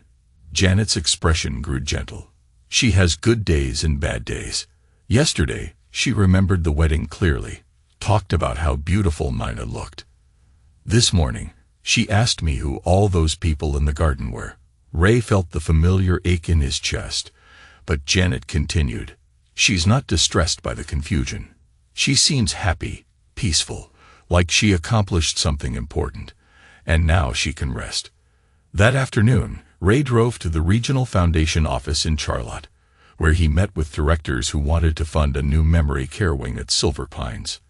Janet's expression grew gentle. She has good days and bad days. Yesterday, she remembered the wedding clearly, talked about how beautiful Nina looked. This morning, she asked me who all those people in the garden were. Ray felt the familiar ache in his chest, but Janet continued. She's not distressed by the confusion. She seems happy, peaceful, like she accomplished something important, and now she can rest. That afternoon, Ray drove to the Regional Foundation office in Charlotte, where he met with directors who wanted to fund a new memory care wing at Silver Pines.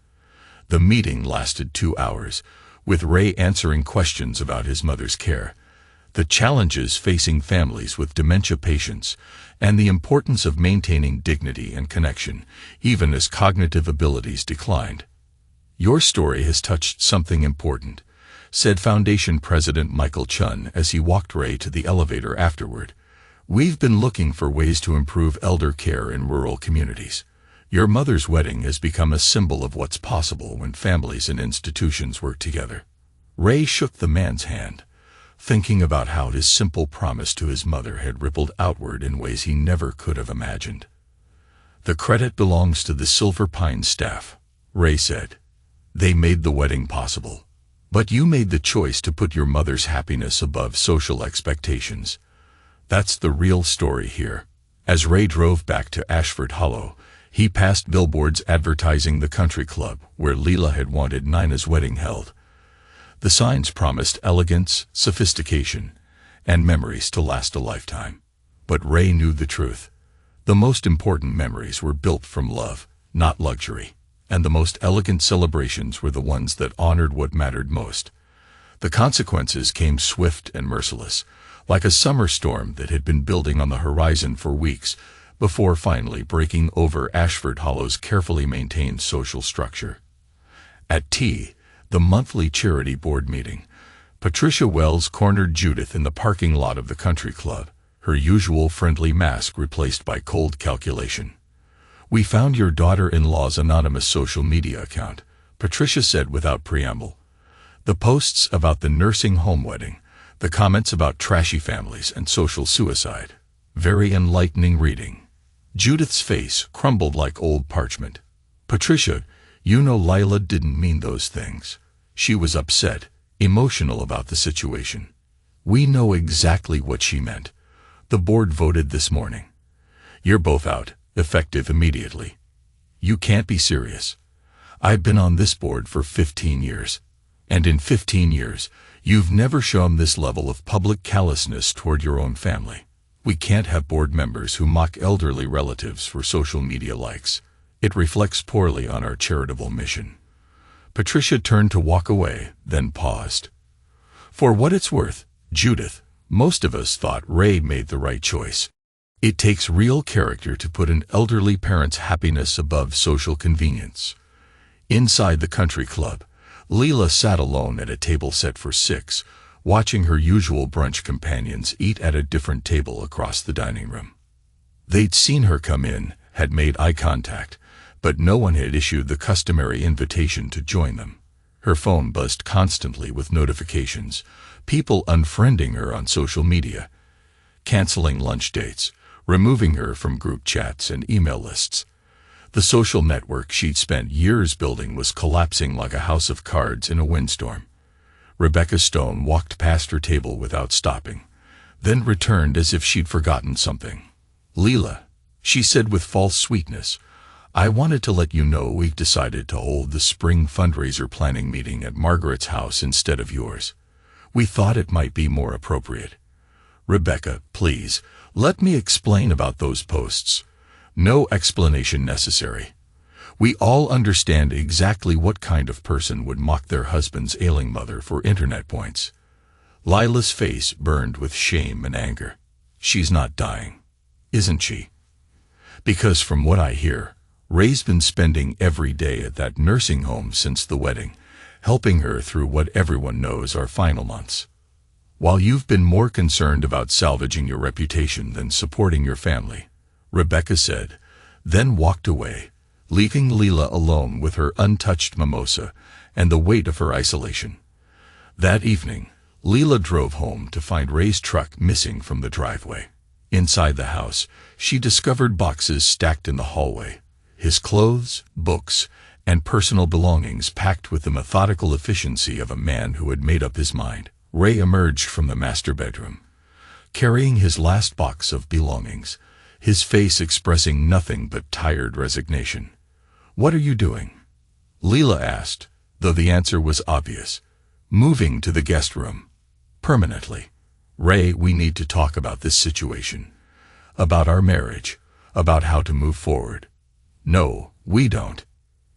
The meeting lasted 2 hours, with Ray answering questions about his mother's care, the challenges facing families with dementia patients, and the importance of maintaining dignity and connection, even as cognitive abilities declined. "Your story has touched something important," said Foundation President Michael Chun as he walked Ray to the elevator afterward. "We've been looking for ways to improve elder care in rural communities. Your mother's wedding has become a symbol of what's possible when families and institutions work together." Ray shook the man's hand, thinking about how his simple promise to his mother had rippled outward in ways he never could have imagined. "The credit belongs to the Silver Pines staff," Ray said. "They made the wedding possible. But you made the choice to put your mother's happiness above social expectations. That's the real story here." As Ray drove back to Ashford Hollow, he passed billboards advertising the country club where Leela had wanted Nina's wedding held. The signs promised elegance, sophistication, and memories to last a lifetime. But Ray knew the truth. The most important memories were built from love, not luxury, and the most elegant celebrations were the ones that honored what mattered most. The consequences came swift and merciless, like a summer storm that had been building on the horizon for weeks, before finally breaking over Ashford Hollow's carefully maintained social structure. At tea, the monthly charity board meeting, Patricia Wells cornered Judith in the parking lot of the country club, her usual friendly mask replaced by cold calculation. "We found your daughter-in-law's anonymous social media account," Patricia said without preamble. "The posts about the nursing home wedding, the comments about trashy families and social suicide. Very enlightening reading." Judith's face crumbled like old parchment. "Patricia, you know Lila didn't mean those things. She was upset, emotional about the situation. We know exactly what she meant. The board voted this morning. You're both out, effective immediately." "You can't be serious. I've been on this board for 15 years. And in 15 years, you've never shown this level of public callousness toward your own family. We can't have board members who mock elderly relatives for social media likes. It reflects poorly on our charitable mission." Patricia turned to walk away, then paused. "For what it's worth, Judith, most of us thought Ray made the right choice. It takes real character to put an elderly parent's happiness above social convenience." Inside the country club, Leela sat alone at a table set for 6, watching her usual brunch companions eat at a different table across the dining room. They'd seen her come in, had made eye contact, but no one had issued the customary invitation to join them. Her phone buzzed constantly with notifications, people unfriending her on social media, canceling lunch dates, removing her from group chats and email lists. The social network she'd spent years building was collapsing like a house of cards in a windstorm. Rebecca Stone walked past her table without stopping, then returned as if she'd forgotten something. "Leela," she said with false sweetness, "I wanted to let you know we've decided to hold the spring fundraiser planning meeting at Margaret's house instead of yours. We thought it might be more appropriate." "Rebecca, please, let me explain about those posts." "No explanation necessary. We all understand exactly what kind of person would mock their husband's ailing mother for internet points." Lila's face burned with shame and anger. "She's not dying, isn't she? Because from what I hear, Ray's been spending every day at that nursing home since the wedding, helping her through what everyone knows are final months. While you've been more concerned about salvaging your reputation than supporting your family," Rebecca said, then walked away, leaving Leela alone with her untouched mimosa and the weight of her isolation. That evening, Leela drove home to find Ray's truck missing from the driveway. Inside the house, she discovered boxes stacked in the hallway, his clothes, books, and personal belongings packed with the methodical efficiency of a man who had made up his mind. Ray emerged from the master bedroom, carrying his last box of belongings, his face expressing nothing but tired resignation. "What are you doing?" Leela asked, though the answer was obvious. "Moving to the guest room. Permanently." "Ray, we need to talk about this situation. About our marriage. About how to move forward." "No, we don't."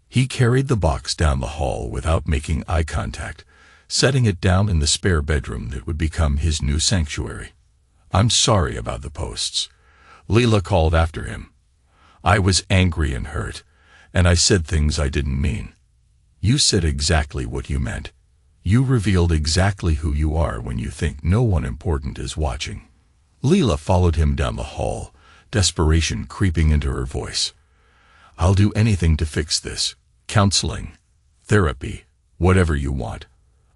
He carried the box down the hall without making eye contact, setting it down in the spare bedroom that would become his new sanctuary. "I'm sorry about the posts," Leela called after him. "I was angry and hurt, and I said things I didn't mean." "You said exactly what you meant. You revealed exactly who you are when you think no one important is watching." Leela followed him down the hall, desperation creeping into her voice. "I'll do anything to fix this. Counseling, therapy, whatever you want.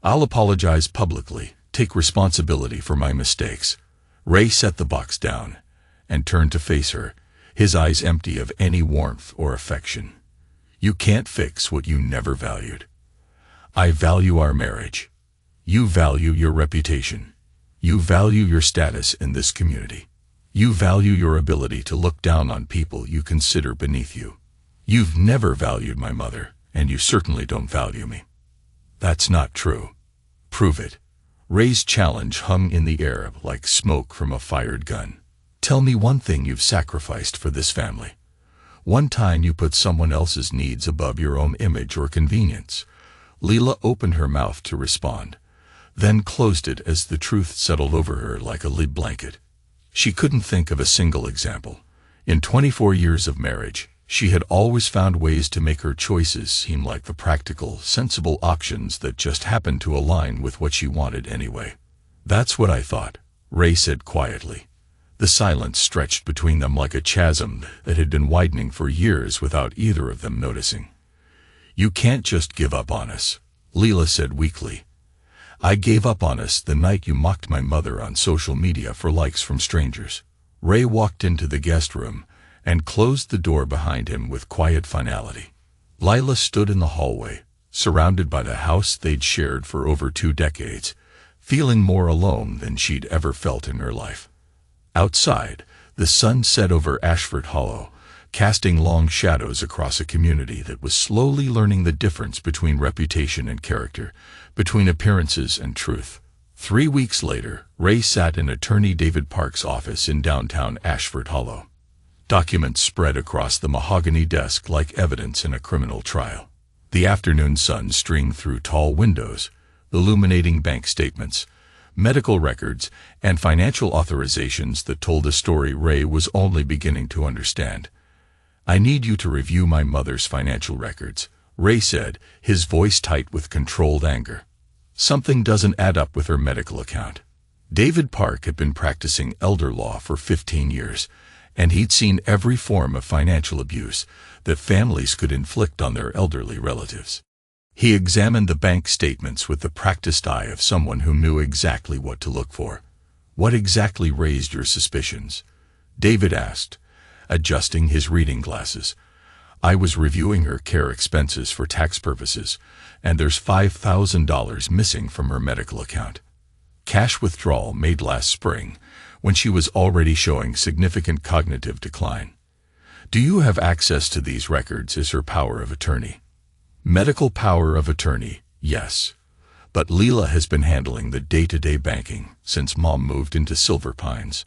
I'll apologize publicly, take responsibility for my mistakes." Ray set the box down and turned to face her, his eyes empty of any warmth or affection. "You can't fix what you never valued. I value our marriage. You value your reputation. You value your status in this community. You value your ability to look down on people you consider beneath you. You've never valued my mother, and you certainly don't value me." "That's not true. Prove it." Ray's challenge hung in the air like smoke from a fired gun. "Tell me one thing you've sacrificed for this family. One time you put someone else's needs above your own image or convenience." Leela opened her mouth to respond, then closed it as the truth settled over her like a lead blanket. She couldn't think of a single example. In 24 years of marriage, she had always found ways to make her choices seem like the practical, sensible options that just happened to align with what she wanted anyway. "That's what I thought," Ray said quietly. The silence stretched between them like a chasm that had been widening for years without either of them noticing. "You can't just give up on us," Leela said weakly. "I gave up on us the night you mocked my mother on social media for likes from strangers." Ray walked into the guest room and closed the door behind him with quiet finality. Lila stood in the hallway, surrounded by the house they'd shared for over 2 decades, feeling more alone than she'd ever felt in her life. Outside, the sun set over Ashford Hollow, casting long shadows across a community that was slowly learning the difference between reputation and character, between appearances and truth. 3 weeks later, Ray sat in attorney David Park's office in downtown Ashford Hollow. Documents spread across the mahogany desk like evidence in a criminal trial. The afternoon sun streamed through tall windows, illuminating bank statements, medical records, and financial authorizations that told a story Ray was only beginning to understand. "I need you to review my mother's financial records," Ray said, his voice tight with controlled anger. "Something doesn't add up with her medical account." David Park had been practicing elder law for 15 years, and he'd seen every form of financial abuse that families could inflict on their elderly relatives. He examined the bank statements with the practiced eye of someone who knew exactly what to look for. "What exactly raised your suspicions?" David asked, adjusting his reading glasses. "I was reviewing her care expenses for tax purposes, and there's $5,000 missing from her medical account. Cash withdrawal made last spring, when she was already showing significant cognitive decline. Do you have access to these records as her power of attorney?" "Medical power of attorney, yes. But Leela has been handling the day-to-day banking since Mom moved into Silver Pines.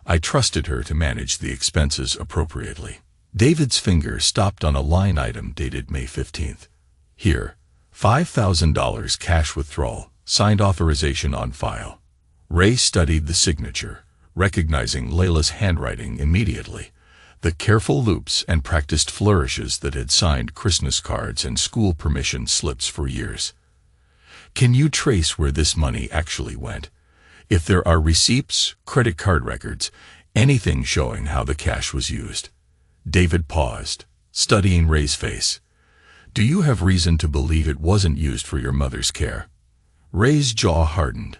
I trusted her to manage the expenses appropriately." David's finger stopped on a line item dated May 15th. "Here, $5,000 cash withdrawal, signed authorization on file." Ray studied the signature, recognizing Layla's handwriting immediately, the careful loops and practiced flourishes that had signed Christmas cards and school permission slips for years. "Can you trace where this money actually went? If there are receipts, credit card records, anything showing how the cash was used?" David paused, studying Ray's face. "Do you have reason to believe it wasn't used for your mother's care?" Ray's jaw hardened.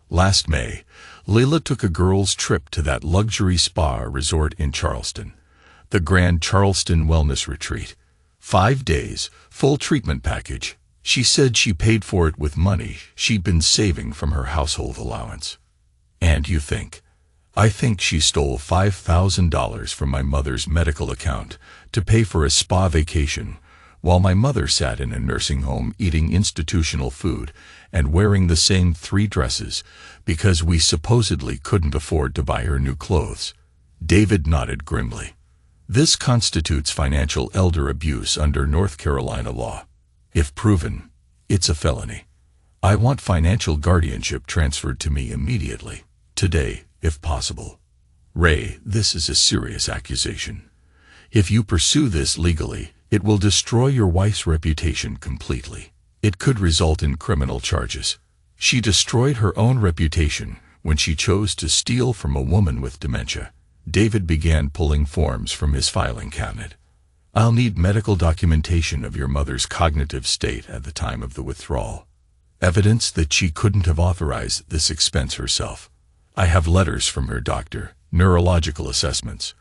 Last May, Layla took a girls' trip to that luxury spa resort in Charleston, the Grand Charleston Wellness Retreat. 5 days, full treatment package. She said she paid for it with money she'd been saving from her household allowance. And you think? I think she stole $5,000 from my mother's medical account to pay for a spa vacation, while my mother sat in a nursing home eating institutional food and wearing the same 3 dresses because we supposedly couldn't afford to buy her new clothes. David nodded grimly. This constitutes financial elder abuse under North Carolina law. If proven, it's a felony. I want financial guardianship transferred to me immediately, today, if possible. Ray, this is a serious accusation. If you pursue this legally, it will destroy your wife's reputation completely. It could result in criminal charges. She destroyed her own reputation when she chose to steal from a woman with dementia. David began pulling forms from his filing cabinet. I'll need medical documentation of your mother's cognitive state at the time of the withdrawal. Evidence that she couldn't have authorized this expense herself. I have letters from her doctor, neurological assessments,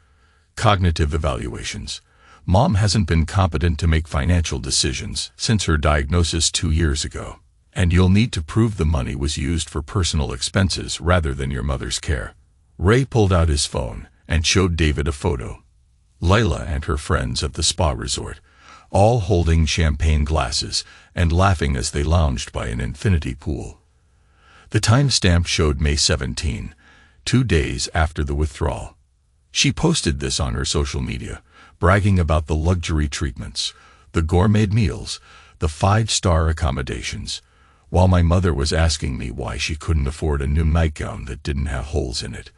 cognitive evaluations. Mom hasn't been competent to make financial decisions since her diagnosis 2 years ago, and you'll need to prove the money was used for personal expenses rather than your mother's care. Ray pulled out his phone and showed David a photo. Layla and her friends at the spa resort, all holding champagne glasses and laughing as they lounged by an infinity pool. The timestamp showed May 17, 2 days after the withdrawal. She posted this on her social media, bragging about the luxury treatments, the gourmet meals, the 5-star accommodations, while my mother was asking me why she couldn't afford a new nightgown that didn't have holes in it.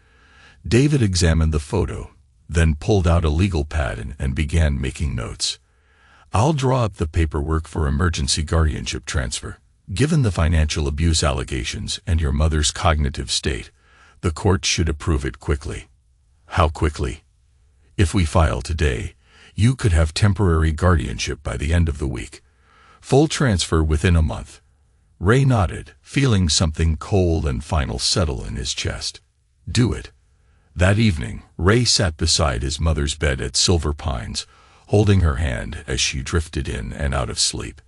David examined the photo, then pulled out a legal pad and began making notes. I'll draw up the paperwork for emergency guardianship transfer. Given the financial abuse allegations and your mother's cognitive state, the court should approve it quickly. How quickly? If we file today, you could have temporary guardianship by the end of the week. Full transfer within a month. Ray nodded, feeling something cold and final settle in his chest. Do it. That evening, Ray sat beside his mother's bed at Silver Pines, holding her hand as she drifted in and out of sleep.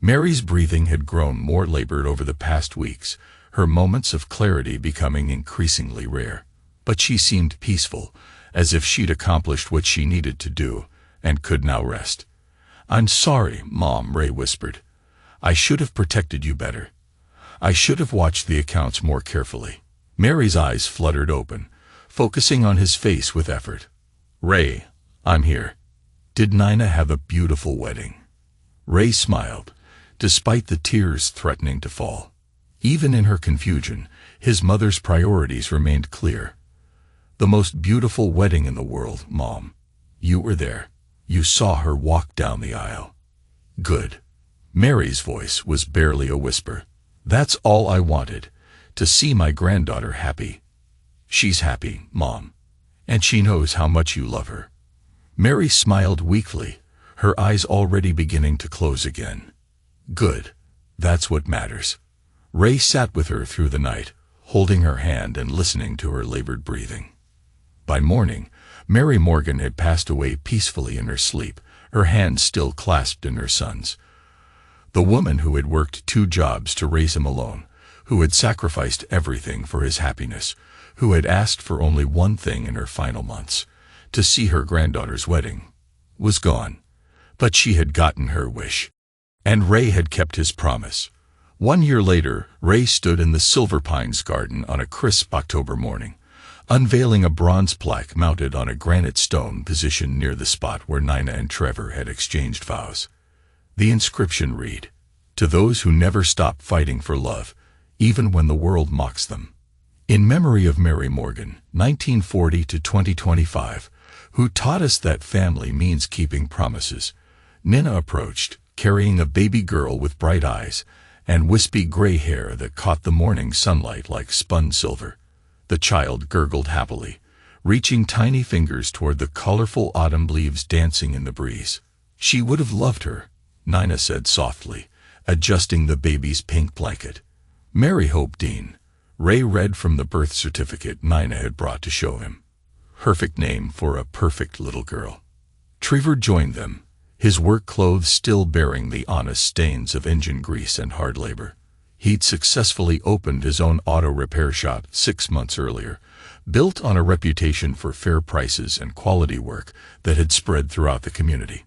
Mary's breathing had grown more labored over the past weeks, her moments of clarity becoming increasingly rare. But she seemed peaceful, as if she'd accomplished what she needed to do, and could now rest. I'm sorry, Mom, Ray whispered. I should have protected you better. I should have watched the accounts more carefully. Mary's eyes fluttered open, focusing on his face with effort. Ray, I'm here. Did Nina have a beautiful wedding? Ray smiled, despite the tears threatening to fall. Even in her confusion, his mother's priorities remained clear. The most beautiful wedding in the world, Mom. You were there. You saw her walk down the aisle. Good. Mary's voice was barely a whisper. That's all I wanted, to see my granddaughter happy. She's happy, Mom. And she knows how much you love her. Mary smiled weakly, her eyes already beginning to close again. Good. That's what matters. Ray sat with her through the night, holding her hand and listening to her labored breathing. By morning, Mary Morgan had passed away peacefully in her sleep, her hands still clasped in her son's. The woman who had worked 2 jobs to raise him alone, who had sacrificed everything for his happiness, who had asked for only one thing in her final months, to see her granddaughter's wedding, was gone. But she had gotten her wish. And Ray had kept his promise. 1 year later, Ray stood in the Silver Pines garden on a crisp October morning, unveiling a bronze plaque mounted on a granite stone positioned near the spot where Nina and Trevor had exchanged vows. The inscription read, "To those who never stop fighting for love, even when the world mocks them." In memory of Mary Morgan, 1940 to 2025, who taught us that family means keeping promises, Nina approached, carrying a baby girl with bright eyes and wispy gray hair that caught the morning sunlight like spun silver. The child gurgled happily, reaching tiny fingers toward the colorful autumn leaves dancing in the breeze. She would have loved her, Nina said softly, adjusting the baby's pink blanket. Mary Hope Dean. Ray read from the birth certificate Nina had brought to show him. Perfect name for a perfect little girl. Trevor joined them, his work clothes still bearing the honest stains of engine grease and hard labor. He'd successfully opened his own auto repair shop 6 months earlier, built on a reputation for fair prices and quality work that had spread throughout the community.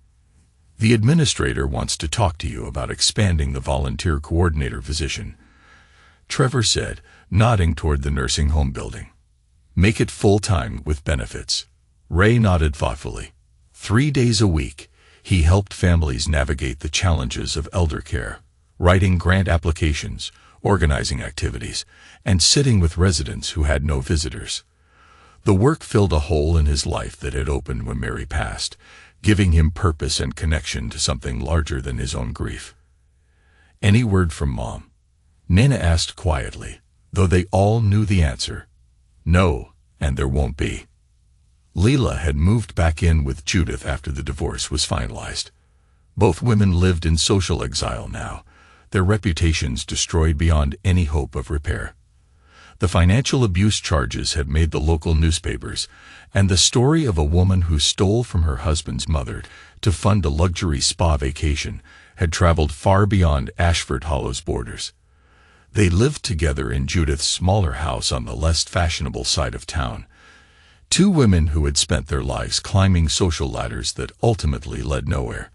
"The administrator wants to talk to you about expanding the volunteer coordinator position," Trevor said, nodding toward the nursing home building. "Make it full-time with benefits." Ray nodded thoughtfully. 3 days a week, he helped families navigate the challenges of elder care, writing grant applications, organizing activities, and sitting with residents who had no visitors. The work filled a hole in his life that had opened when Mary passed, giving him purpose and connection to something larger than his own grief. "Any word from Mom?" Nina asked quietly, though they all knew the answer. "No, and there won't be." Leela had moved back in with Judith after the divorce was finalized. Both women lived in social exile now, their reputations destroyed beyond any hope of repair. The financial abuse charges had made the local newspapers, and the story of a woman who stole from her husband's mother to fund a luxury spa vacation had traveled far beyond Ashford Hollow's borders. They lived together in Judith's smaller house on the less fashionable side of town. Two women who had spent their lives climbing social ladders that ultimately led nowhere.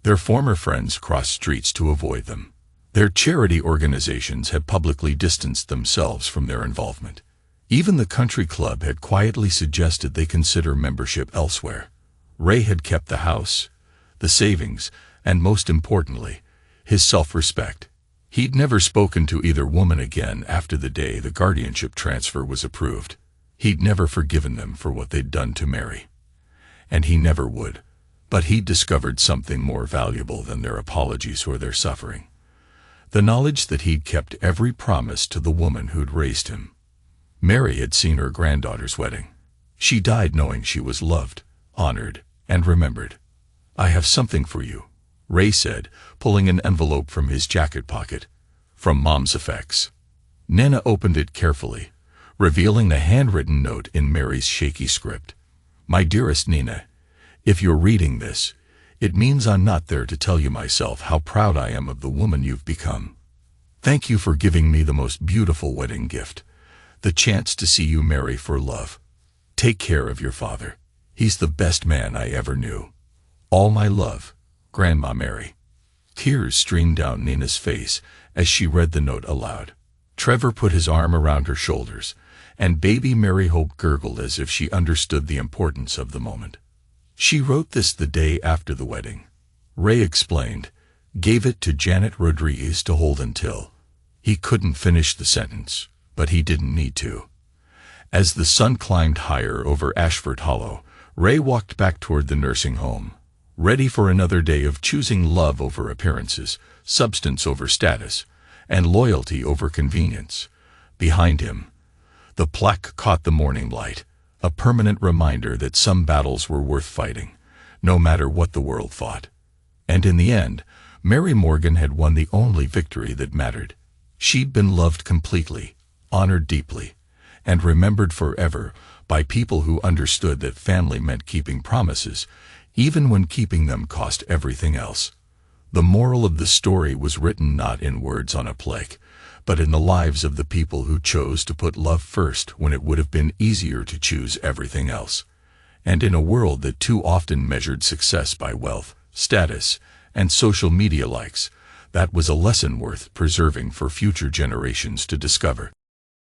Their former friends crossed streets to avoid them. Their charity organizations had publicly distanced themselves from their involvement. Even the country club had quietly suggested they consider membership elsewhere. Ray had kept the house, the savings, and most importantly, his self-respect. He'd never spoken to either woman again after the day the guardianship transfer was approved. He'd never forgiven them for what they'd done to Mary. And he never would. But he'd discovered something more valuable than their apologies or their suffering. The knowledge that he'd kept every promise to the woman who'd raised him. Mary had seen her granddaughter's wedding. She died knowing she was loved, honored, and remembered. "I have something for you," Ray said, pulling an envelope from his jacket pocket. "From Mom's effects." Nina opened it carefully, revealing the handwritten note in Mary's shaky script. "My dearest Nina, if you're reading this, it means I'm not there to tell you myself how proud I am of the woman you've become. Thank you for giving me the most beautiful wedding gift, the chance to see you marry for love. Take care of your father. He's the best man I ever knew. All my love, Grandma Mary." Tears streamed down Nina's face as she read the note aloud. Trevor put his arm around her shoulders, and baby Mary Hope gurgled as if she understood the importance of the moment. "She wrote this the day after the wedding," Ray explained, "gave it to Janet Rodriguez to hold until." He couldn't finish the sentence, but he didn't need to. As the sun climbed higher over Ashford Hollow, Ray walked back toward the nursing home, ready for another day of choosing love over appearances, substance over status, and loyalty over convenience. Behind him, the plaque caught the morning light, a permanent reminder that some battles were worth fighting, no matter what the world thought. And in the end, Mary Morgan had won the only victory that mattered. She'd been loved completely, honored deeply, and remembered forever by people who understood that family meant keeping promises, even when keeping them cost everything else. The moral of the story was written not in words on a plaque, but in the lives of the people who chose to put love first when it would have been easier to choose everything else. And in a world that too often measured success by wealth, status, and social media likes, that was a lesson worth preserving for future generations to discover.